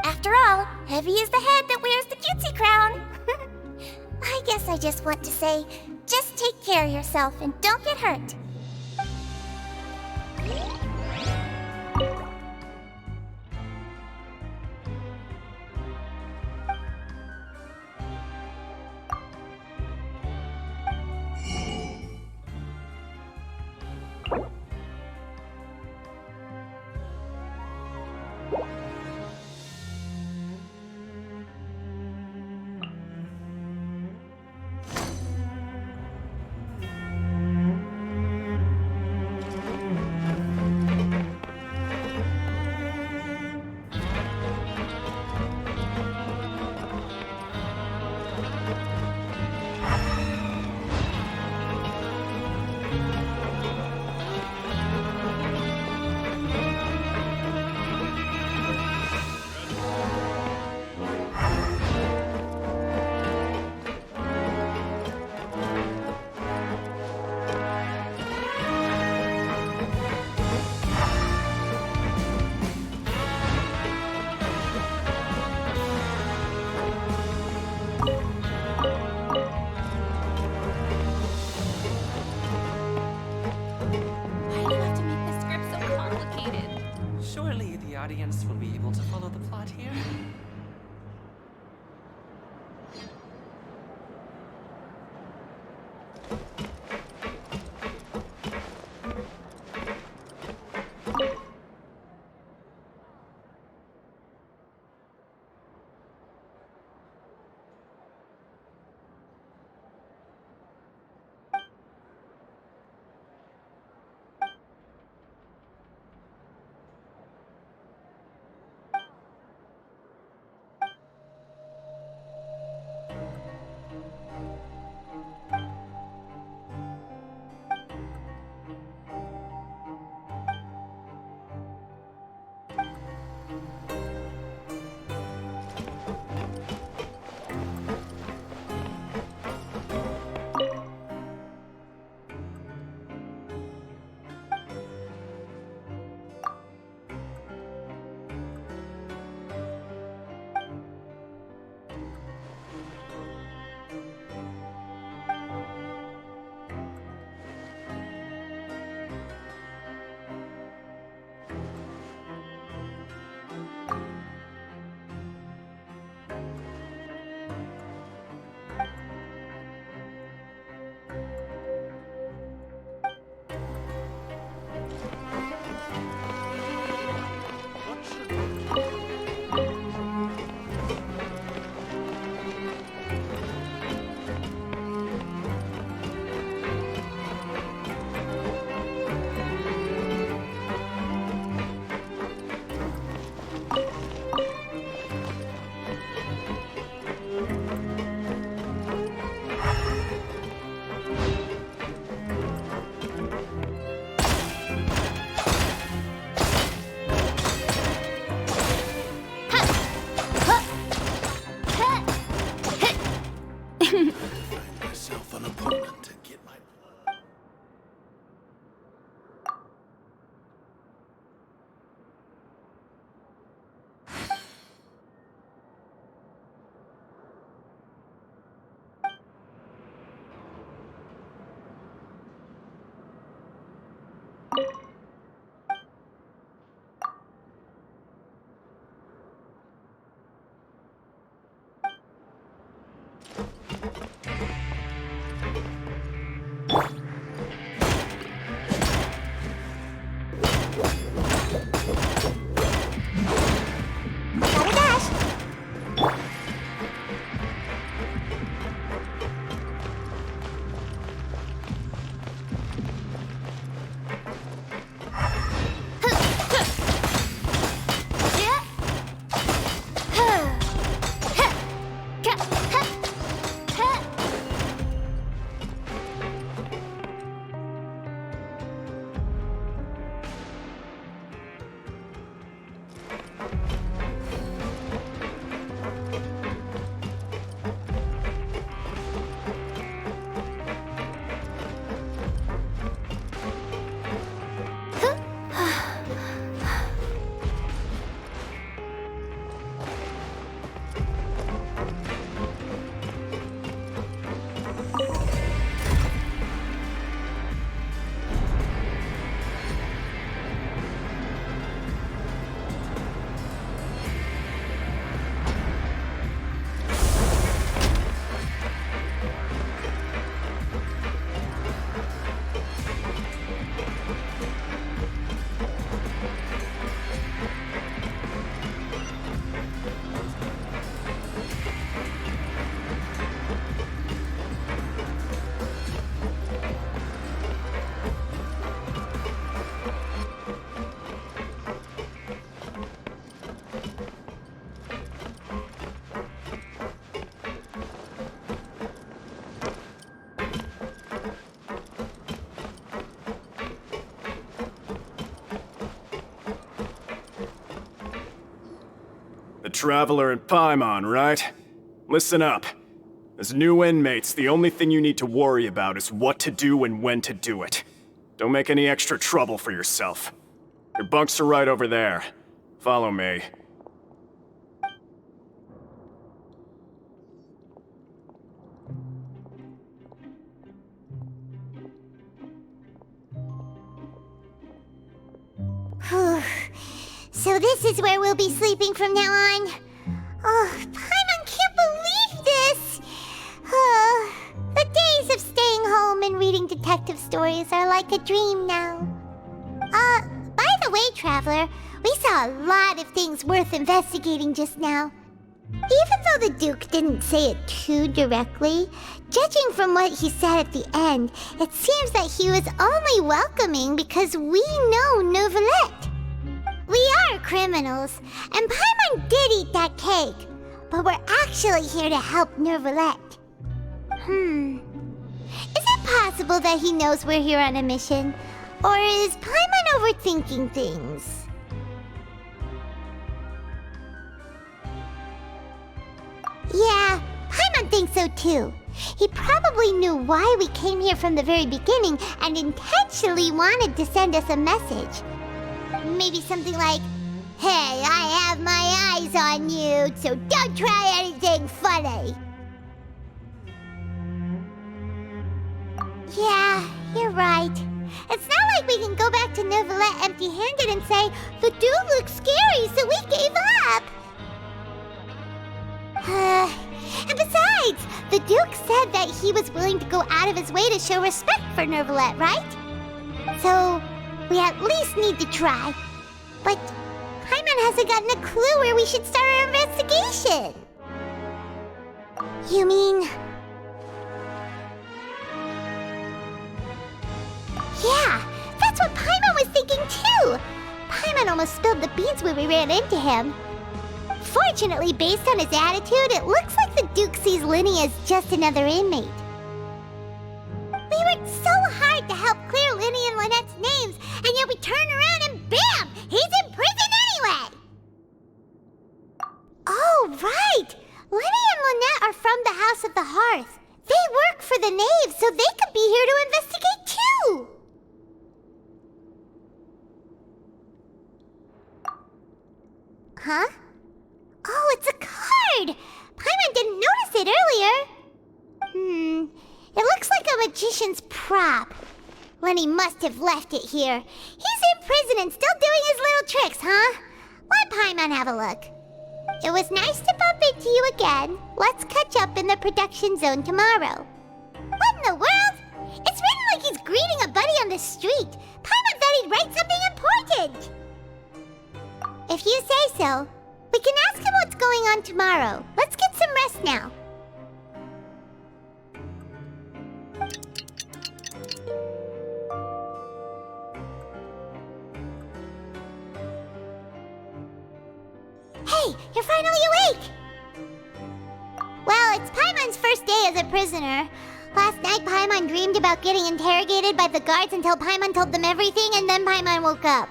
After all, heavy is the head that wears the cutesy crown. I guess I just want to say, just take care of yourself and don't get hurt. Audience will be able to follow the plot here. Traveler and Paimon, right? Listen up. As new inmates, the only thing you need to worry about is what to do and when to do it. Don't make any extra trouble for yourself. Your bunks are right over there. Follow me. So this is where we'll be sleeping from now on. Oh, Paimon can't believe this! The days of staying home and reading detective stories are like a dream now. By the way, Traveler, we saw a lot of things worth investigating just now. Even though the Duke didn't say it too directly, judging from what he said at the end, it seems that he was only welcoming because we know Neuvillette. We are criminals, and Paimon did eat that cake, but we're actually here to help Neuvillette. Is it possible that he knows we're here on a mission? Or is Paimon overthinking things? Yeah, Paimon thinks so too. He probably knew why we came here from the very beginning and intentionally wanted to send us a message. Maybe something like, "Hey, I have my eyes on you, so don't try anything funny." Yeah, you're right. It's not like we can go back to Neuvillette empty-handed and say, "The dude looks scary, so we gave up." And besides, the Duke said that he was willing to go out of his way to show respect for Neuvillette, right? So, we at least need to try. But Paimon hasn't gotten a clue where we should start our investigation. You mean... Yeah, that's what Paimon was thinking too! Paimon almost spilled the beans when we ran into him. Fortunately, based on his attitude, it looks like the Duke sees Linny as just another inmate. We worked so hard to help clear Linny and Lynette's names, and yet we turn around and bam! He's in prison anyway! Oh, right! Linny and Lynette are from the House of the Hearth. They work for the Knave, so they could be here to investigate too! Huh? Oh, it's a card! Paimon didn't notice it earlier. It looks like a magician's prop. Lenny must have left it here. He's in prison and still doing his little tricks, huh? Let Paimon have a look. It was nice to bump into you again. Let's catch up in the production zone tomorrow. What in the world? It's written like he's greeting a buddy on the street. Paimon thought he'd write something important. If you say so. We can ask him what's going on tomorrow. Let's get some rest now. Hey, you're finally awake! Well, it's Paimon's first day as a prisoner. Last night, Paimon dreamed about getting interrogated by the guards until Paimon told them everything, and then Paimon woke up.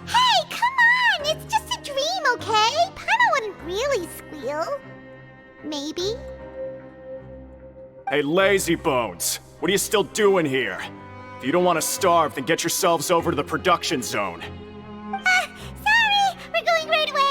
Hey, come on! It's just a dream, okay? Paimon wouldn't really squeal. Maybe. Hey, lazy bones! What are you still doing here? If you don't want to starve, then get yourselves over to the production zone. Sorry! We're going right away!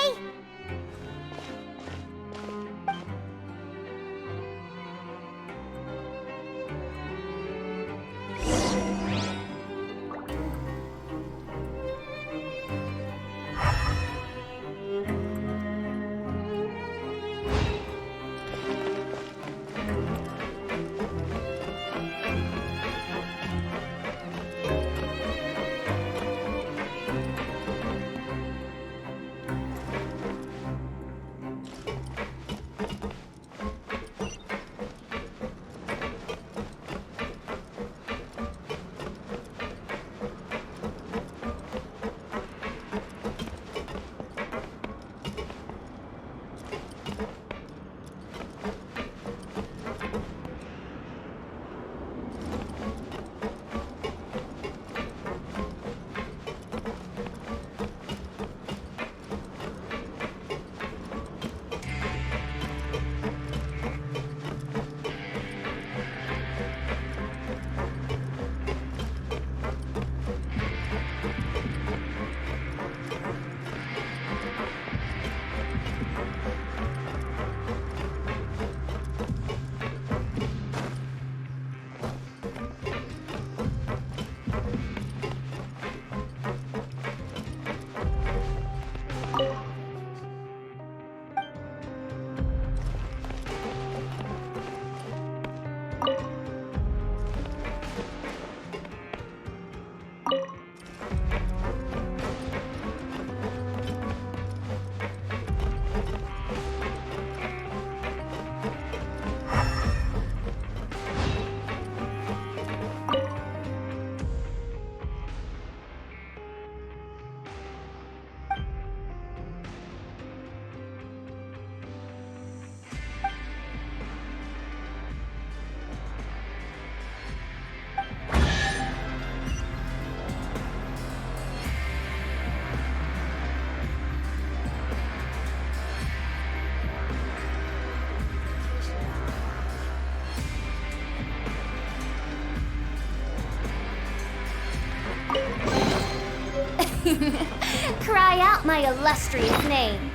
cry out my illustrious name.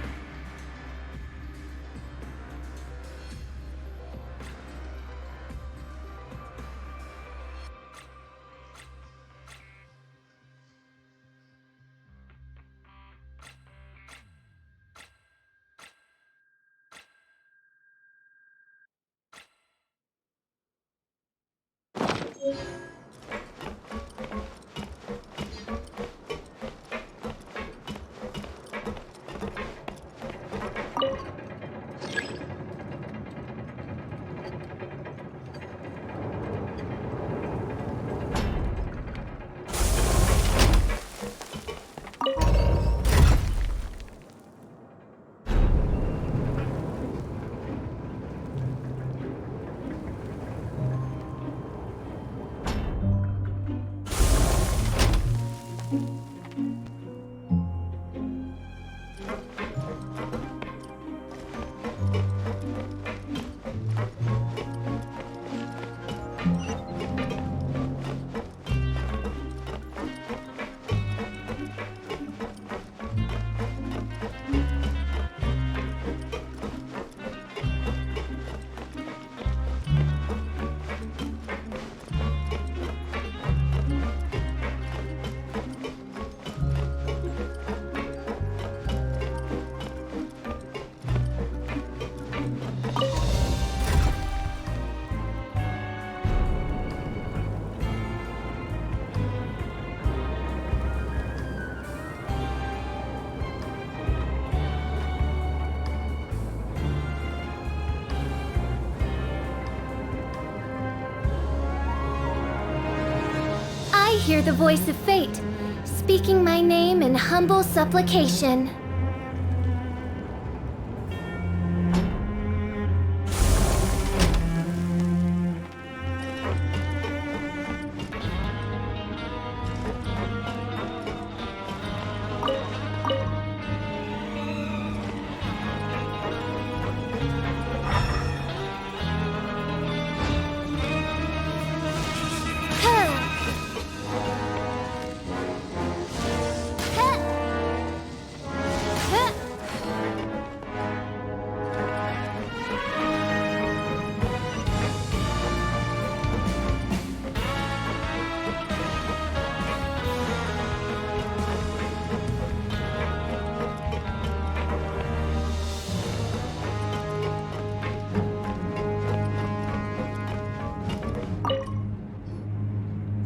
I hear the voice of fate, speaking my name in humble supplication.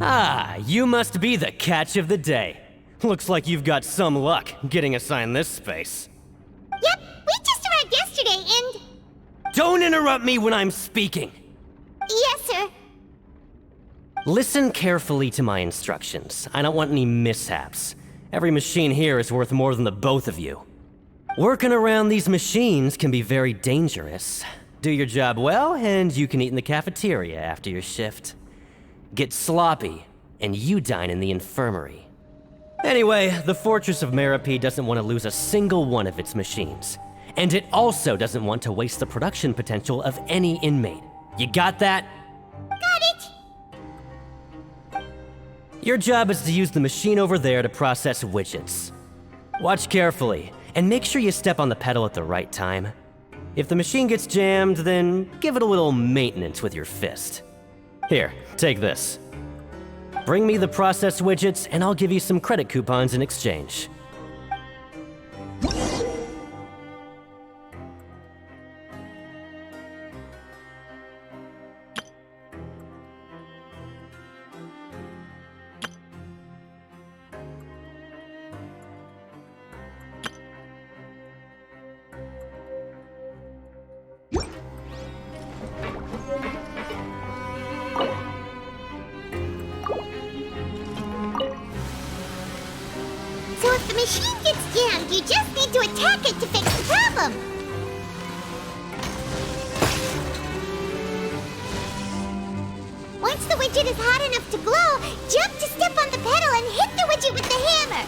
Ah, you must be the catch of the day. Looks like you've got some luck getting assigned this space. Yep, we just arrived yesterday and... Don't interrupt me when I'm speaking! Yes, sir. Listen carefully to my instructions. I don't want any mishaps. Every machine here is worth more than the both of you. Working around these machines can be very dangerous. Do your job well, and you can eat in the cafeteria after your shift. Get sloppy, and you dine in the infirmary. Anyway, the Fortress of Meropide doesn't want to lose a single one of its machines. And it also doesn't want to waste the production potential of any inmate. You got that? Got it! Your job is to use the machine over there to process widgets. Watch carefully, and make sure you step on the pedal at the right time. If the machine gets jammed, then give it a little maintenance with your fist. Here, take this. Bring me the processed widgets, and I'll give you some credit coupons in exchange. So if the machine gets jammed, you just need to attack it to fix the problem. Once the widget is hot enough to glow, jump to step on the pedal and hit the widget with the hammer.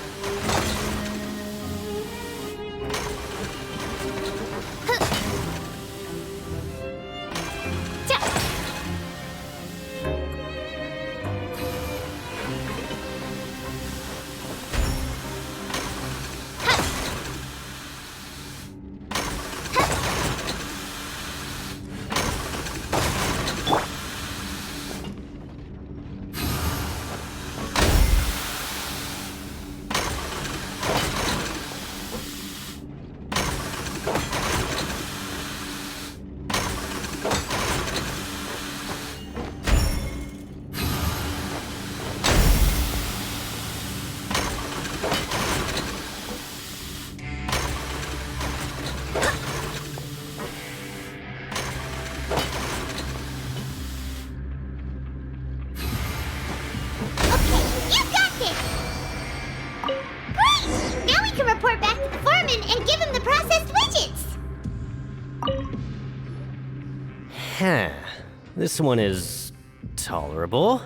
This one is tolerable.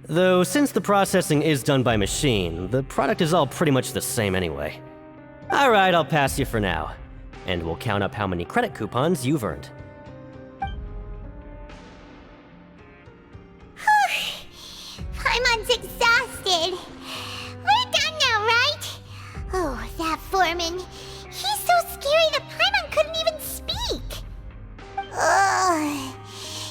Though since the processing is done by machine, the product is all pretty much the same anyway. Alright, I'll pass you for now. And we'll count up how many credit coupons you've earned. Paimon's exhausted. We're done now, right? Oh, that foreman. He's so scary that Paimon couldn't even speak. Ugh.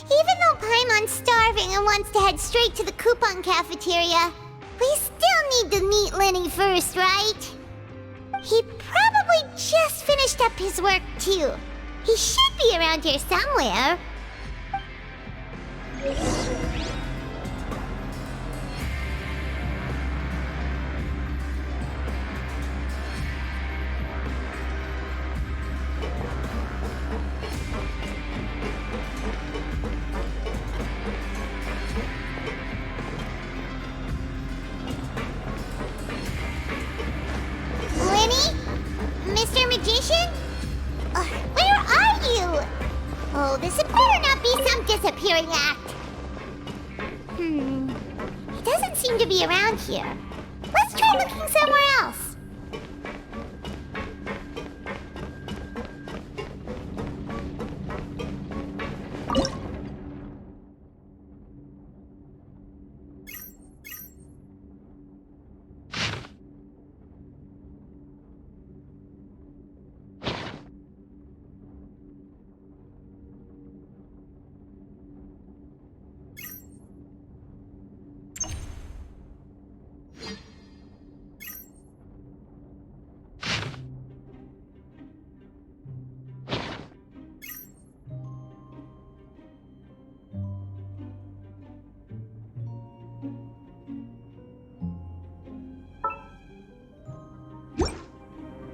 Even though Paimon's starving and wants to head straight to the coupon cafeteria, we still need to meet Lenny first, right? He probably just finished up his work, too. He should be around here somewhere. Lenny? Mr. Magician? Where are you? Oh, this had better not be some disappearing act. He doesn't seem to be around here. Let's try looking somewhere else.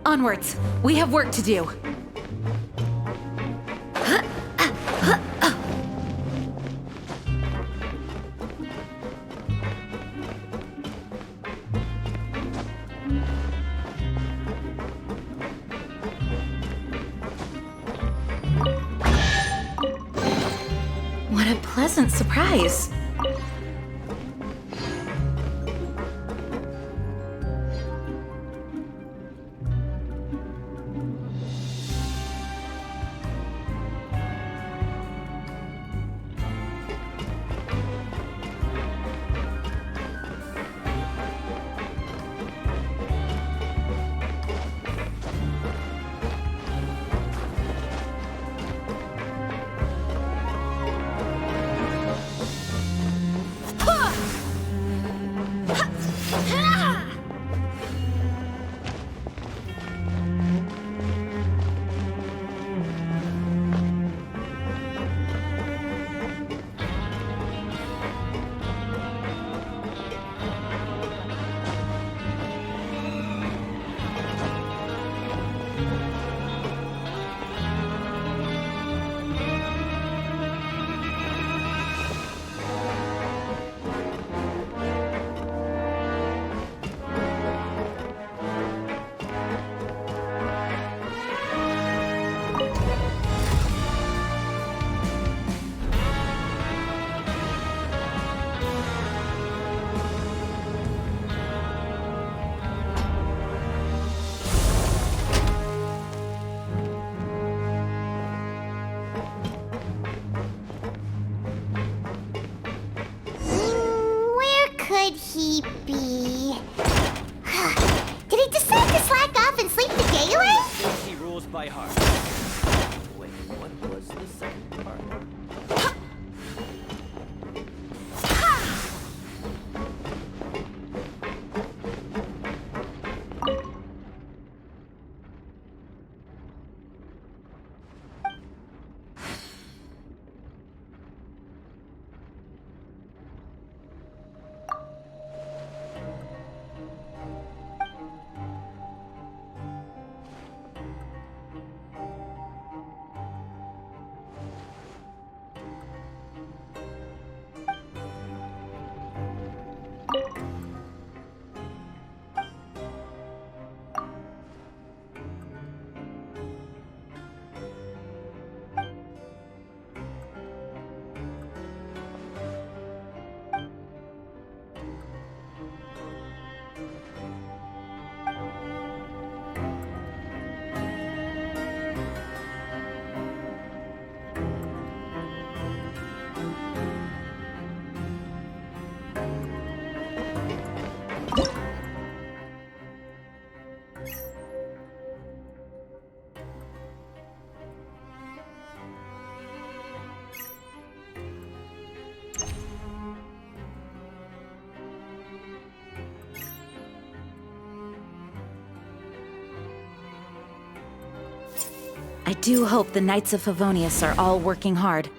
Onwards. We have work to do. What a pleasant surprise. Could he be? Did he decide to slack off and sleep the day away? He rules by heart. Wait, what was the second part? I do hope the Knights of Favonius are all working hard.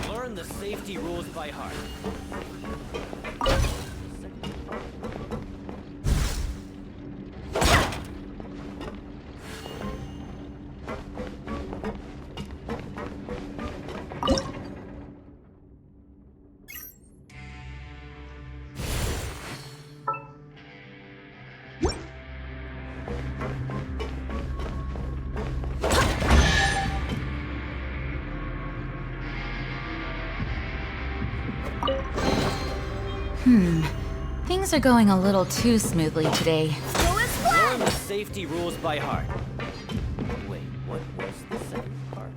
Learn the safety rules by heart. Things are going a little too smoothly today. Learn the safety rules by heart. Wait, what was the second part?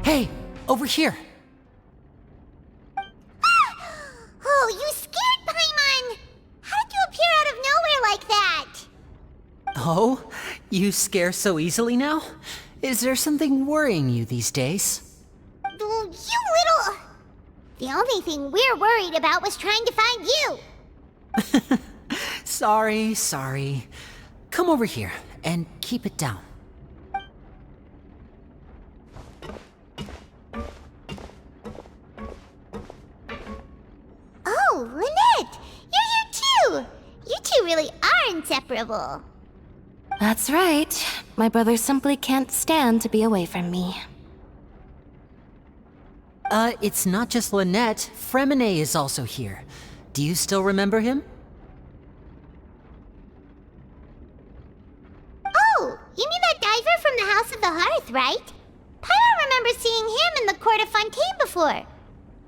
Hey, over here. Oh, you scared Paimon! How did you appear out of nowhere like that? Oh, you scare so easily now? Is there something worrying you these days? You little... The only thing we're worried about was trying to find you. Sorry. Come over here and keep it down. Oh, Lynette! You're here too! You two really are inseparable. That's right. My brother simply can't stand to be away from me. It's not just Lynette. Fremine is also here. Do you still remember him? Oh, you mean that diver from the House of the Hearth, right? Paimon remembers seeing him in the court of Fontaine before. Now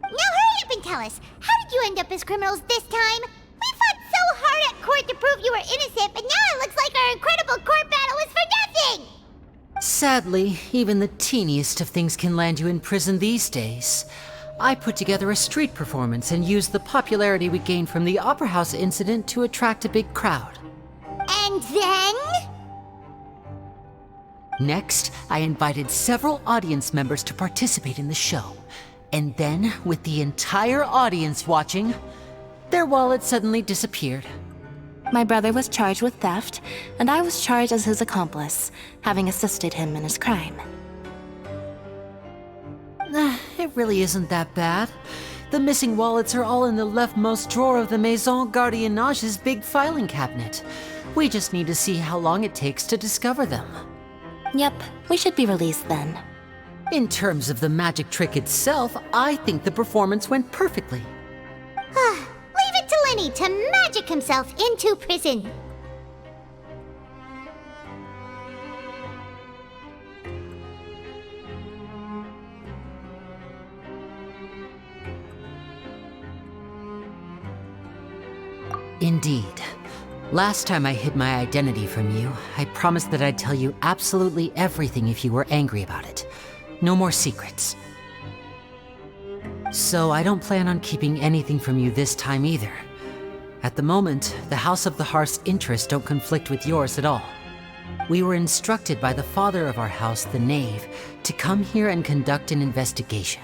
hurry up and tell us, how did you end up as criminals this time? We fought so hard at court to prove you were innocent, but now it looks like our incredible court battle was for nothing! Sadly, even the teeniest of things can land you in prison these days. I put together a street performance and used the popularity we gained from the Opera House incident to attract a big crowd. And then? Next, I invited several audience members to participate in the show. And then, with the entire audience watching, their wallet suddenly disappeared. My brother was charged with theft, and I was charged as his accomplice, having assisted him in his crime. It really isn't that bad. The missing wallets are all in the leftmost drawer of the Maison Gardiennage's big filing cabinet. We just need to see how long it takes to discover them. Yep, we should be released then. In terms of the magic trick itself, I think the performance went perfectly. Leave it to Lenny to magic himself into prison. Indeed. Last time I hid my identity from you, I promised that I'd tell you absolutely everything if you were angry about it. No more secrets. So I don't plan on keeping anything from you this time either. At the moment, the House of the Hearth's interests don't conflict with yours at all. We were instructed by the father of our house, the Knave, to come here and conduct an investigation.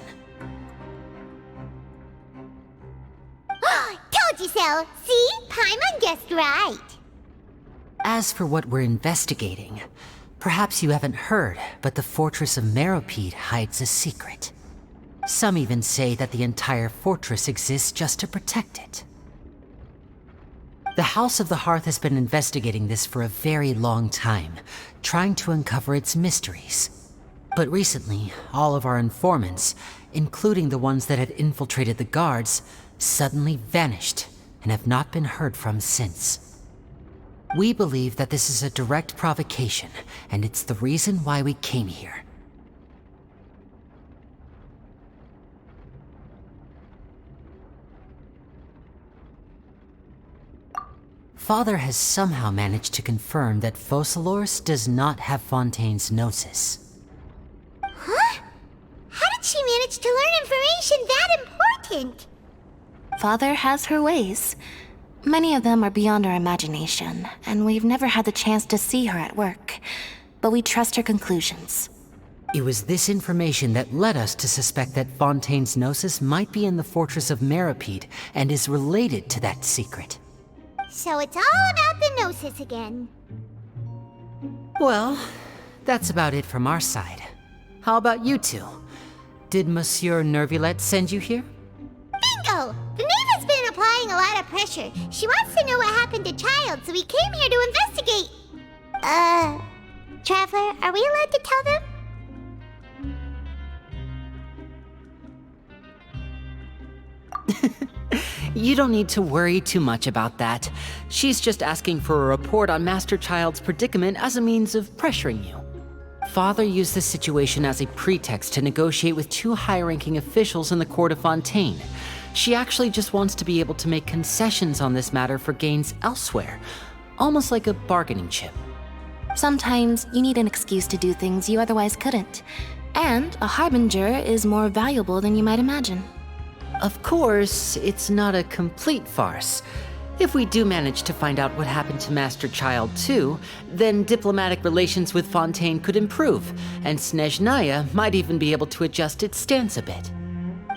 Told you so! See? Paimon guessed right. As for what we're investigating, perhaps you haven't heard, but the fortress of Meropide hides a secret. Some even say that the entire fortress exists just to protect it. The House of the Hearth has been investigating this for a very long time, trying to uncover its mysteries. But recently, all of our informants, including the ones that had infiltrated the guards, suddenly vanished and have not been heard from since. We believe that this is a direct provocation, and it's the reason why we came here. Father has somehow managed to confirm that Focalors does not have Fontaine's gnosis. Huh? How did she manage to learn information that important? Father has her ways. Many of them are beyond our imagination, and we've never had the chance to see her at work. But we trust her conclusions. It was this information that led us to suspect that Fontaine's gnosis might be in the fortress of Meripede and is related to that secret. So it's all about the Gnosis again. Well, that's about it from our side. How about you two? Did Monsieur Nervulette send you here? Bingo! The knave has been applying a lot of pressure. She wants to know what happened to Child, so we came here to investigate. Traveler, are we allowed to tell them? You don't need to worry too much about that. She's just asking for a report on Master Child's predicament as a means of pressuring you. Father used this situation as a pretext to negotiate with two high-ranking officials in the court of Fontaine. She actually just wants to be able to make concessions on this matter for gains elsewhere, almost like a bargaining chip. Sometimes you need an excuse to do things you otherwise couldn't. And a harbinger is more valuable than you might imagine. Of course, it's not a complete farce. If we do manage to find out what happened to Master Child too, then diplomatic relations with Fontaine could improve, and Snezhnaya might even be able to adjust its stance a bit.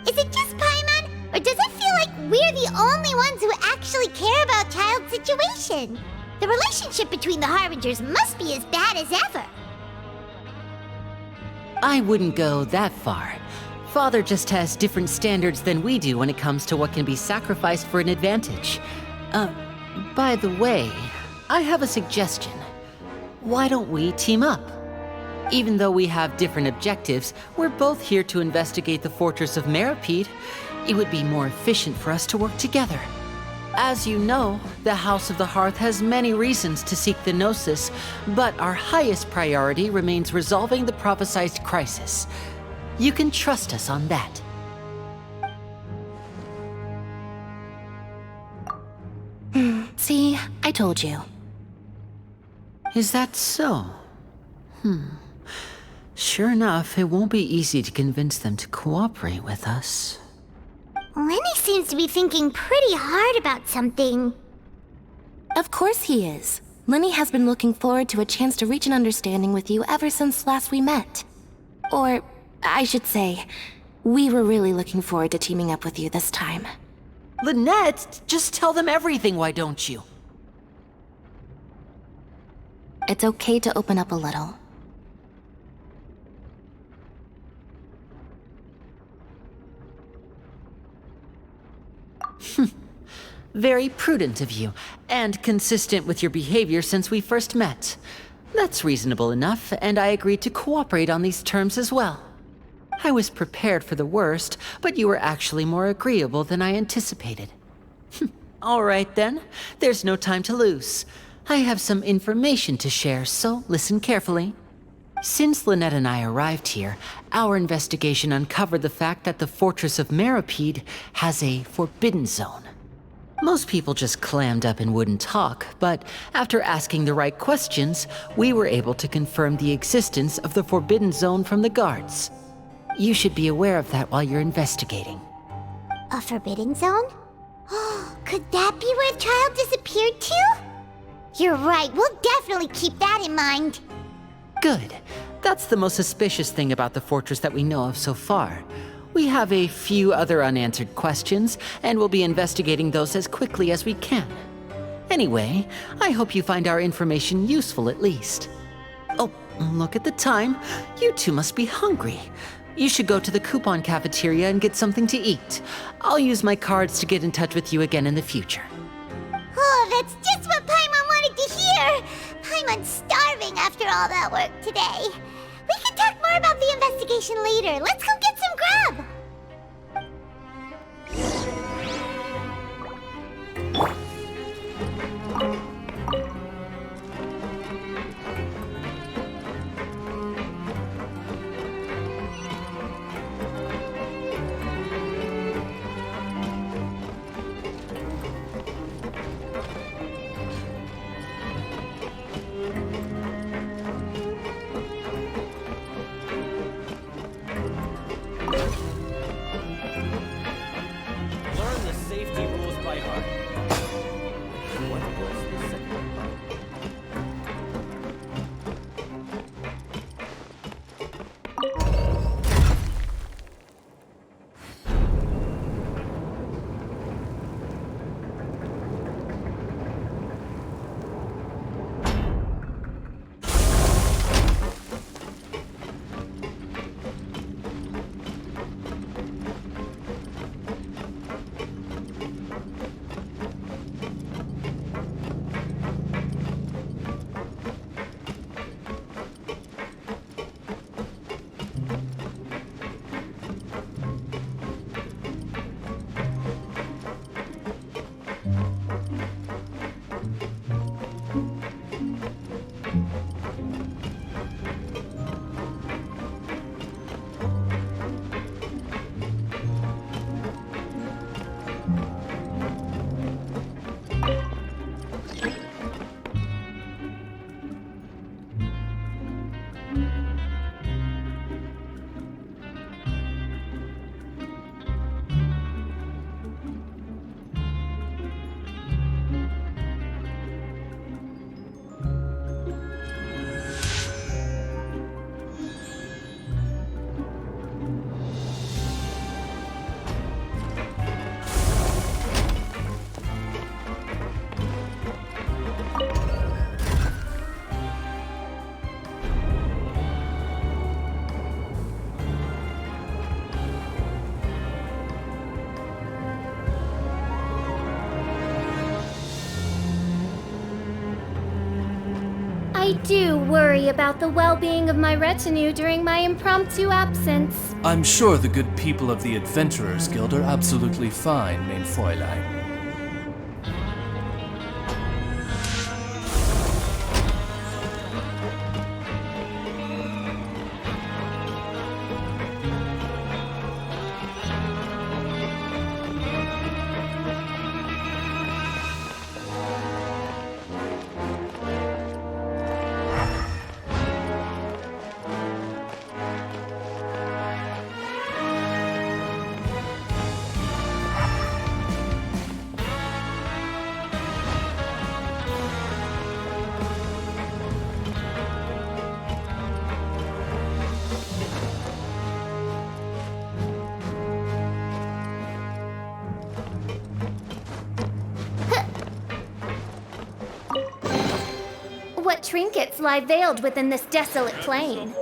Is it just Paimon, or does it feel like we're the only ones who actually care about Child's situation? The relationship between the Harbingers must be as bad as ever. I wouldn't go that far. Father just has different standards than we do when it comes to what can be sacrificed for an advantage. By the way, I have a suggestion. Why don't we team up? Even though we have different objectives, we're both here to investigate the fortress of Meripede. It would be more efficient for us to work together. As you know, the House of the Hearth has many reasons to seek the Gnosis, but our highest priority remains resolving the prophesized crisis. You can trust us on that. See, I told you. Is that so? Sure enough, it won't be easy to convince them to cooperate with us. Lenny seems to be thinking pretty hard about something. Of course he is. Lenny has been looking forward to a chance to reach an understanding with you ever since last we met. Or, I should say, we were really looking forward to teaming up with you this time. Lynette, just tell them everything, why don't you? It's okay to open up a little. Very prudent of you, and consistent with your behavior since we first met. That's reasonable enough, and I agreed to cooperate on these terms as well. I was prepared for the worst, but you were actually more agreeable than I anticipated. All right then, there's no time to lose. I have some information to share, so listen carefully. Since Lynette and I arrived here, our investigation uncovered the fact that the Fortress of Meripede has a forbidden zone. Most people just clammed up and wouldn't talk, but after asking the right questions, we were able to confirm the existence of the forbidden zone from the guards. You should be aware of that while you're investigating. A forbidden zone? Could that be where Child disappeared to? You're right, we'll definitely keep that in mind. Good. That's the most suspicious thing about the fortress that we know of so far. We have a few other unanswered questions, and we'll be investigating those as quickly as we can. Anyway, I hope you find our information useful at least. Oh, look at the time. You two must be hungry. You should go to the coupon cafeteria and get something to eat. I'll use my cards to get in touch with you again in the future. Oh, that's just what Paimon wanted to hear! Paimon's starving after all that work today. We can talk more about the investigation later. Let's go get some grub! I do worry about the well-being of my retinue during my impromptu absence. I'm sure the good people of the Adventurers Guild are absolutely fine, mein Fräulein. What trinkets lie veiled within this desolate plain?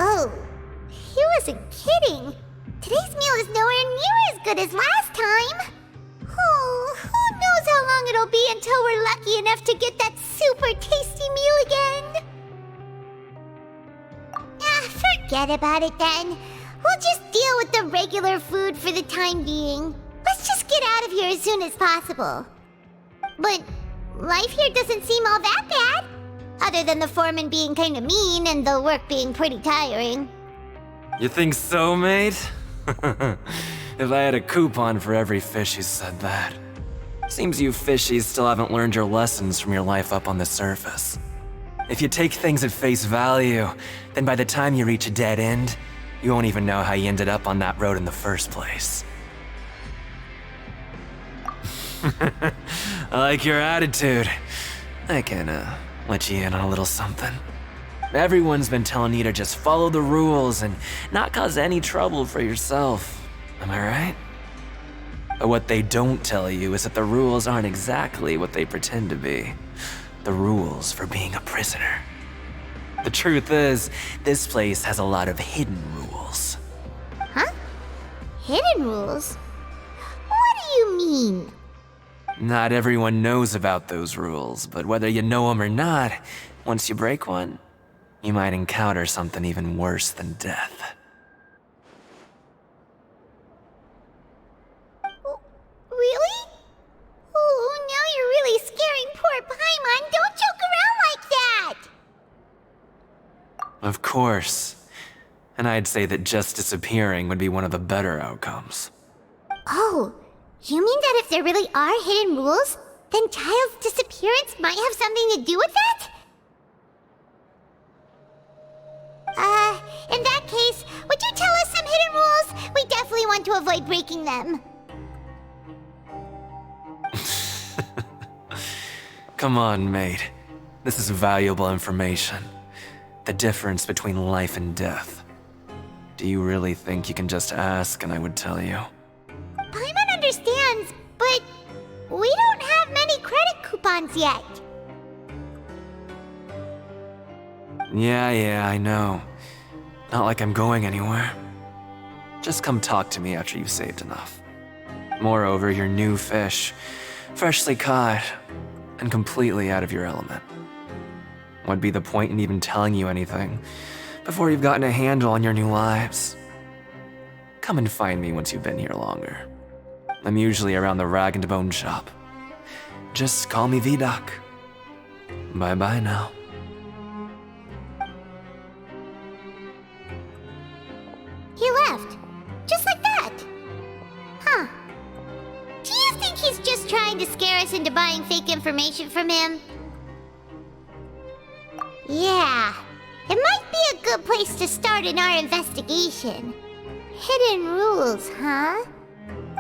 Oh, he wasn't kidding. Today's meal is nowhere near as good as last time. Oh, who knows how long it'll be until we're lucky enough to get that super tasty meal again. Forget about it then. We'll just deal with the regular food for the time being. Let's just get out of here as soon as possible. But life here doesn't seem all that bad. Other than the foreman being kinda mean and the work being pretty tiring. You think so, mate? If I had a coupon for every fish who said that. Seems you fishies still haven't learned your lessons from your life up on the surface. If you take things at face value, then by the time you reach a dead end, you won't even know how you ended up on that road in the first place. I like your attitude. I can, let you in on a little something. Everyone's been telling you to just follow the rules and not cause any trouble for yourself. Am I right? But what they don't tell you is that the rules aren't exactly what they pretend to be. The rules for being a prisoner. The truth is, this place has a lot of hidden rules. Huh? Hidden rules? What do you mean? Not everyone knows about those rules, but whether you know them or not, once you break one, you might encounter something even worse than death. Really? Oh, now you're really scaring poor Paimon. Don't joke around like that! Of course. And I'd say that just disappearing would be one of the better outcomes. Oh, you mean that if there really are hidden rules, then Child's disappearance might have something to do with that? In that case, would you tell us some hidden rules? We definitely want to avoid breaking them. Come on, mate. This is valuable information. The difference between life and death. Do you really think you can just ask and I would tell you? Paimon understands, but we don't have many credit coupons yet. Yeah, I know. Not like I'm going anywhere. Just come talk to me after you've saved enough. Moreover, you're new fish, freshly caught, and completely out of your element. What'd be the point in even telling you anything before you've gotten a handle on your new lives? Come and find me once you've been here longer. I'm usually around the rag and bone shop. Just call me Vidoc. Bye-bye now. He left. Just like that. Huh. Do you think he's just trying to scare us into buying fake information from him? Yeah. It might be a good place to start in our investigation. hidden rules, huh?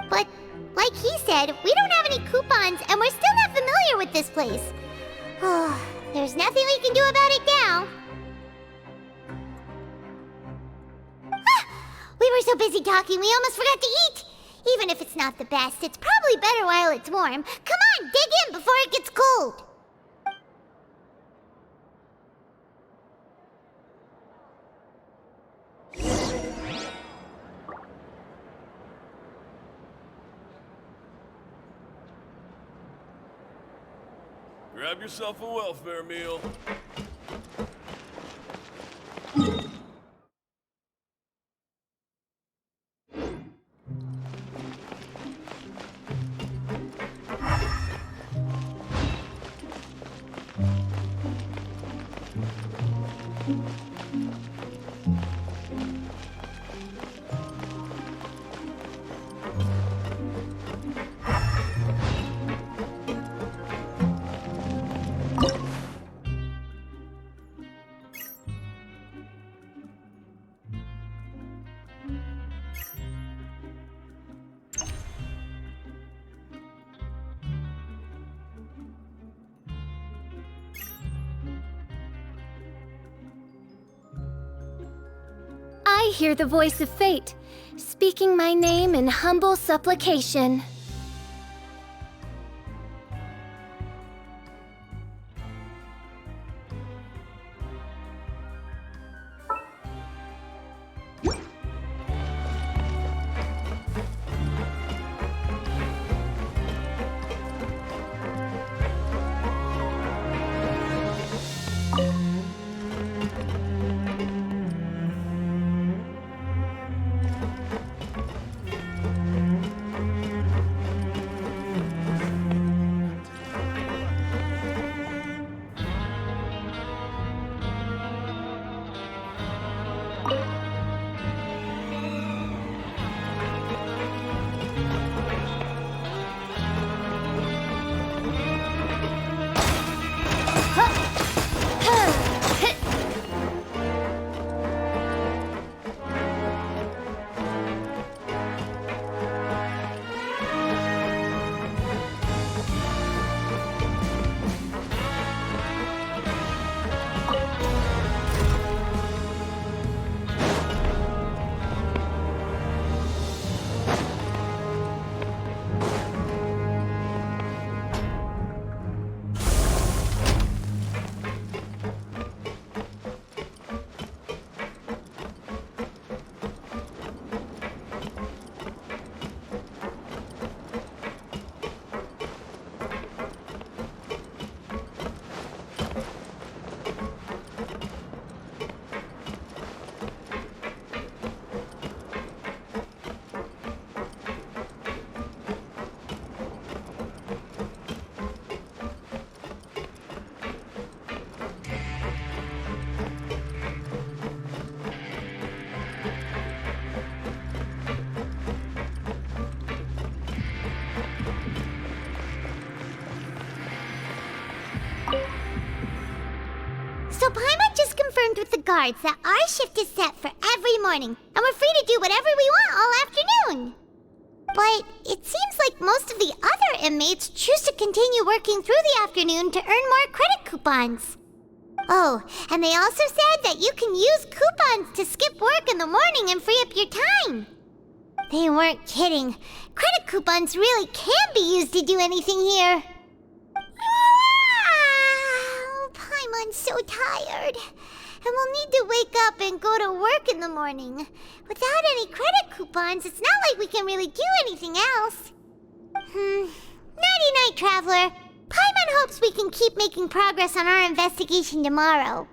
But, like he said, we don't have any coupons and we're still not familiar with this place. Oh, there's nothing we can do about it now. Ah, we were so busy talking we almost forgot to eat. Even if it's not the best, it's probably better while it's warm. Come on, dig in before it gets cold. Grab yourself a welfare meal. I hear the voice of fate, speaking my name in humble supplication. So Paimon just confirmed with the guards that our shift is set for every morning, and we're free to do whatever we want all afternoon. But it seems like most of the other inmates choose to continue working through the afternoon to earn more credit coupons. Oh, and they also said that you can use coupons to skip work in the morning and free up your time. They weren't kidding. Credit coupons really can be used to do anything here. Paimon's so tired. And we'll need to wake up and go to work in the morning. Without any credit coupons, it's not like we can really do anything else. Nighty-night, Traveler. Paimon hopes we can keep making progress on our investigation tomorrow.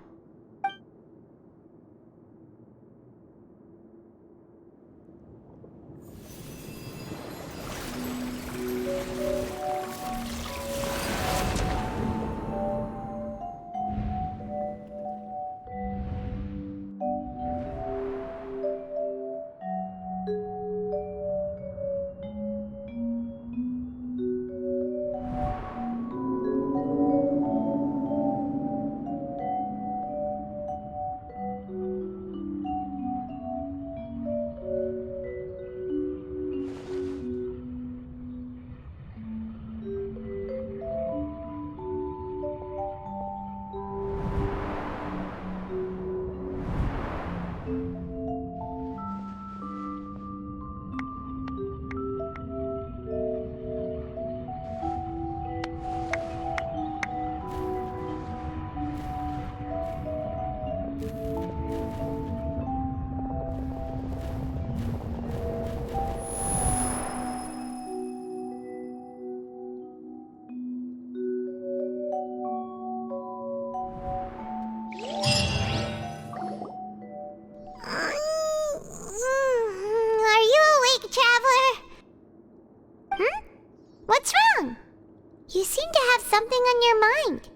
You seem to have something on your mind.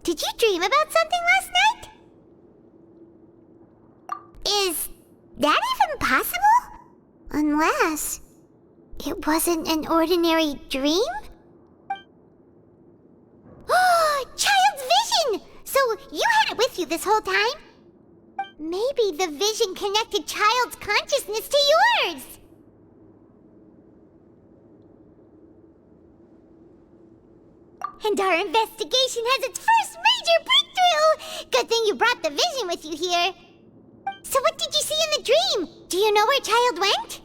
Did you dream about something last night? Is that even possible? Unless it wasn't an ordinary dream? Oh, Child's vision! So you had it with you this whole time? Maybe the vision connected Child's consciousness to yours! And our investigation has its first major breakthrough! Good thing you brought the vision with you here. So what did you see in the dream? Do you know where Child went?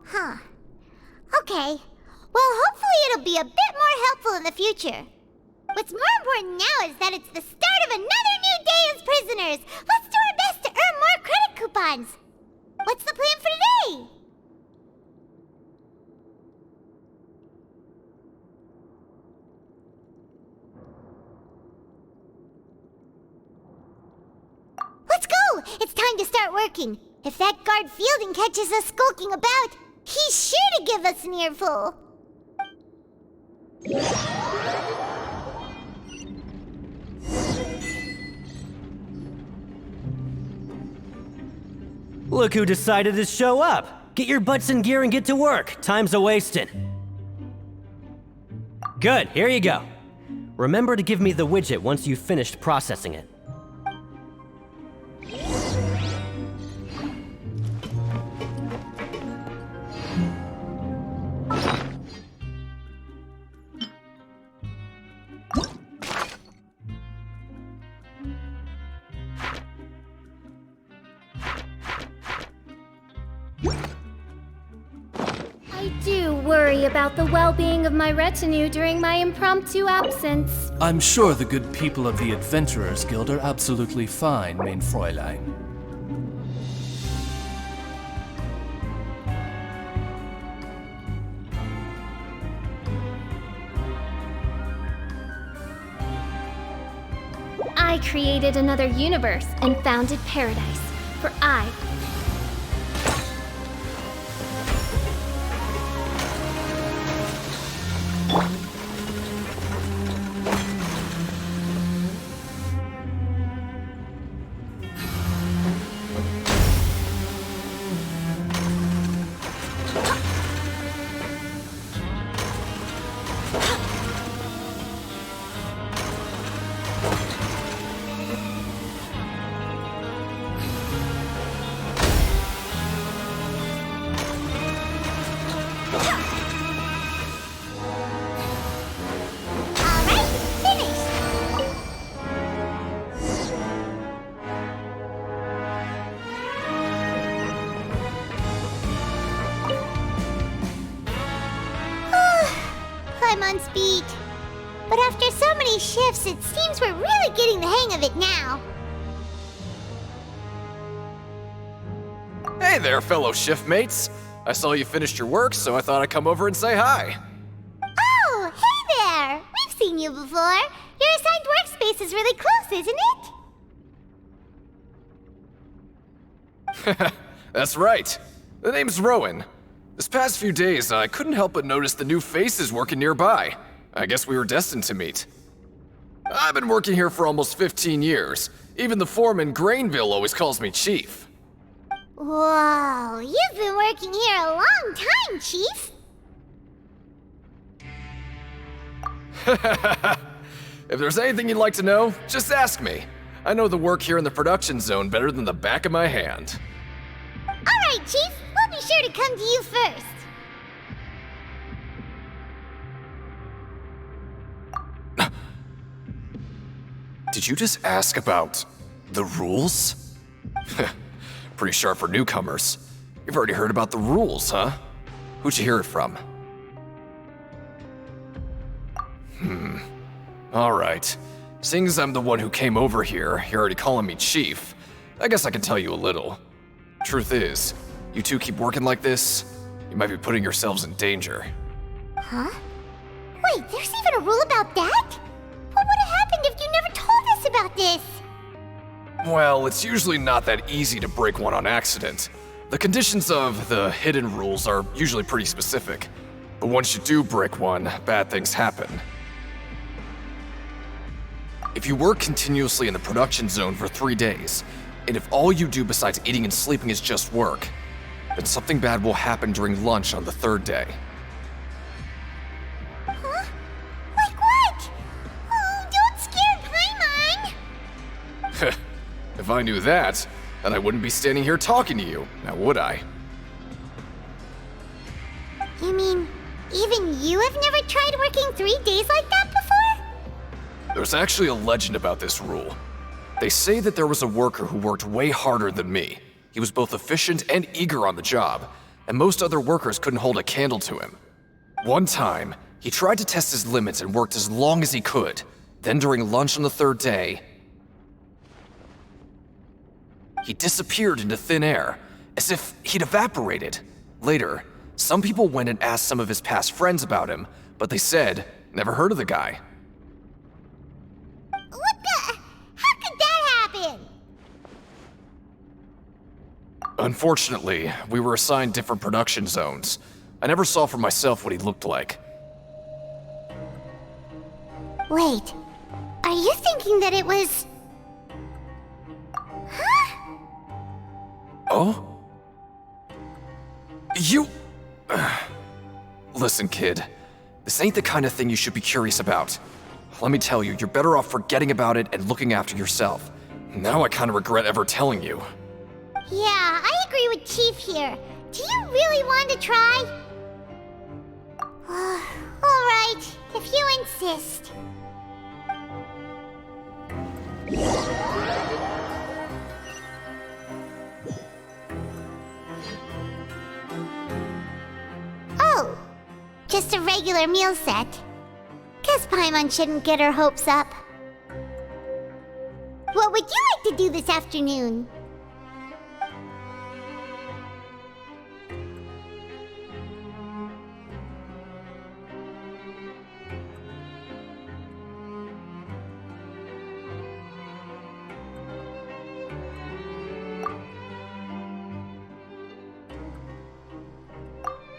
Huh. Okay. Well, hopefully it'll be a bit more helpful in the future. What's more important now is that it's the start of another new day as prisoners. Let's do our best to earn more credit coupons. What's the plan for today? Let's go! It's time to start working. If that guard Fielding catches us skulking about, he's sure to give us an earful. Look who decided to show up! Get your butts in gear and get to work. Time's a-wasting. Good, here you go. Remember to give me the widget once you've finished processing it. I do worry about the well-being of my retinue during my impromptu absence. I'm sure the good people of the Adventurers Guild are absolutely fine, mein Fräulein. I created another universe and founded paradise, for I I'm on speed. But after so many shifts, it seems we're really getting the hang of it now. Hey there, fellow shiftmates. I saw you finished your work, so I thought I'd come over and say hi. Oh, hey there! We've seen you before. Your assigned workspace is really close, isn't it? That's right. The name's Rowan. This past few days, I couldn't help but notice the new faces working nearby. I guess we were destined to meet. I've been working here for almost 15 years. Even the foreman, Grainville, always calls me Chief. Whoa, you've been working here a long time, Chief. If there's anything you'd like to know, just ask me. I know the work here in the production zone better than the back of my hand. All right, Chief. We'll be sure to come to you first. Did you just ask about the rules? Pretty sharp for newcomers. You've already heard about the rules, huh? Who'd you hear it from? Alright. Seeing as I'm the one who came over here, you're already calling me Chief. I guess I can tell you a little. Truth is, you two keep working like this, you might be putting yourselves in danger. Huh? Wait, there's even a rule about that? What would have happened if you never told us about this? Well, it's usually not that easy to break one on accident. The conditions of the hidden rules are usually pretty specific. But once you do break one, bad things happen. If you work continuously in the production zone for 3 days, and if all you do besides eating and sleeping is just work, then something bad will happen during lunch on the 3rd day. Huh? Like what? Oh, don't scare Paimon! If I knew that, then I wouldn't be standing here talking to you, now would I? You mean, even you have never tried working 3 days like that before? There's actually a legend about this rule. They say that there was a worker who worked way harder than me. He was both efficient and eager on the job, and most other workers couldn't hold a candle to him. One time, he tried to test his limits and worked as long as he could. Then during lunch on the 3rd day, he disappeared into thin air, as if he'd evaporated. Later, some people went and asked some of his past friends about him, but they said, never heard of the guy. What the? How could that happen? Unfortunately, we were assigned different production zones. I never saw for myself what he looked like. Wait, are you thinking that it was... Huh? Oh? You... Listen, kid. This ain't the kind of thing you should be curious about. Let me tell you, you're better off forgetting about it and looking after yourself. Now I kind of regret ever telling you. Yeah, I agree with Chief here. Do you really want to try? Alright, if you insist. Oh, just a regular meal set. Guess Paimon shouldn't get her hopes up. What would you like to do this afternoon?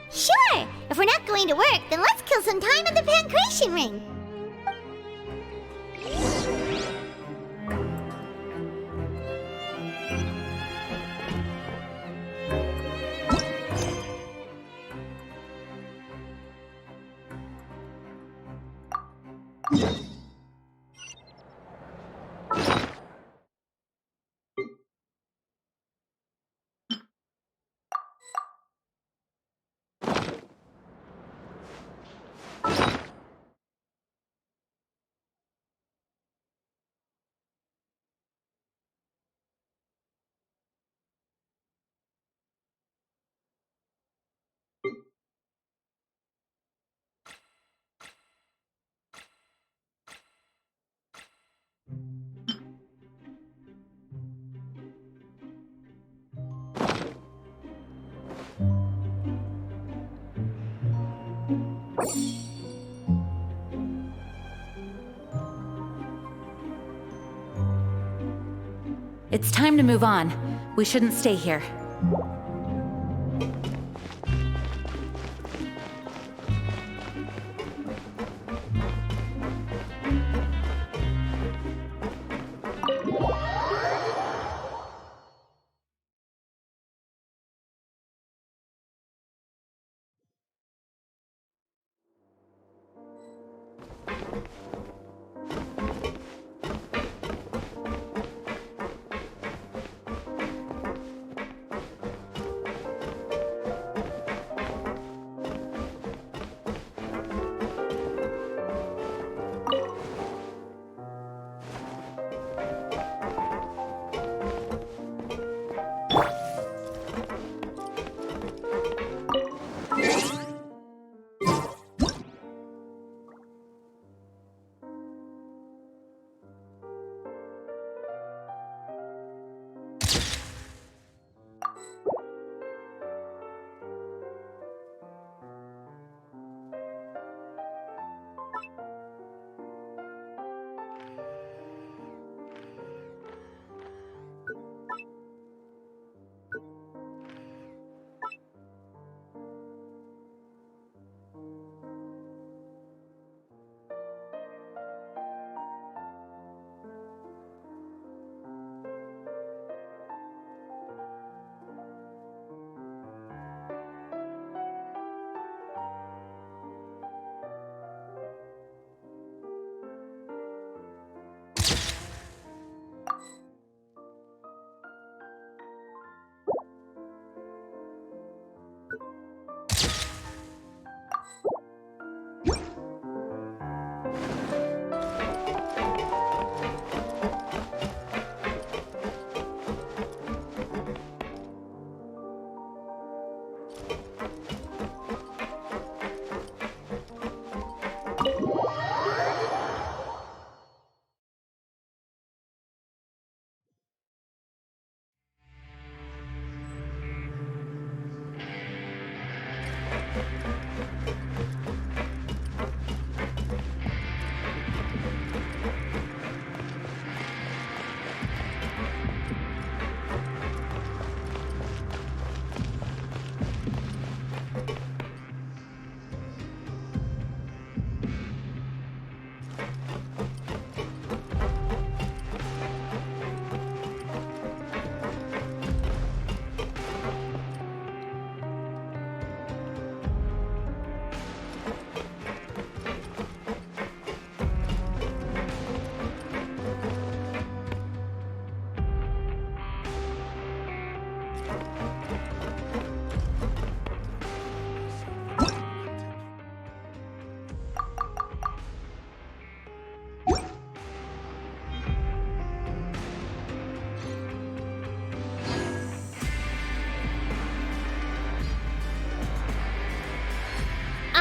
Sure! If we're not going to work, then let's kill some time at the Pancration Ring! It's time to move on. We shouldn't stay here.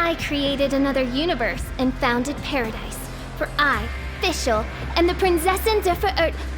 I created another universe and founded paradise. For I, Fischl, am the Prinzessin der Verirrten.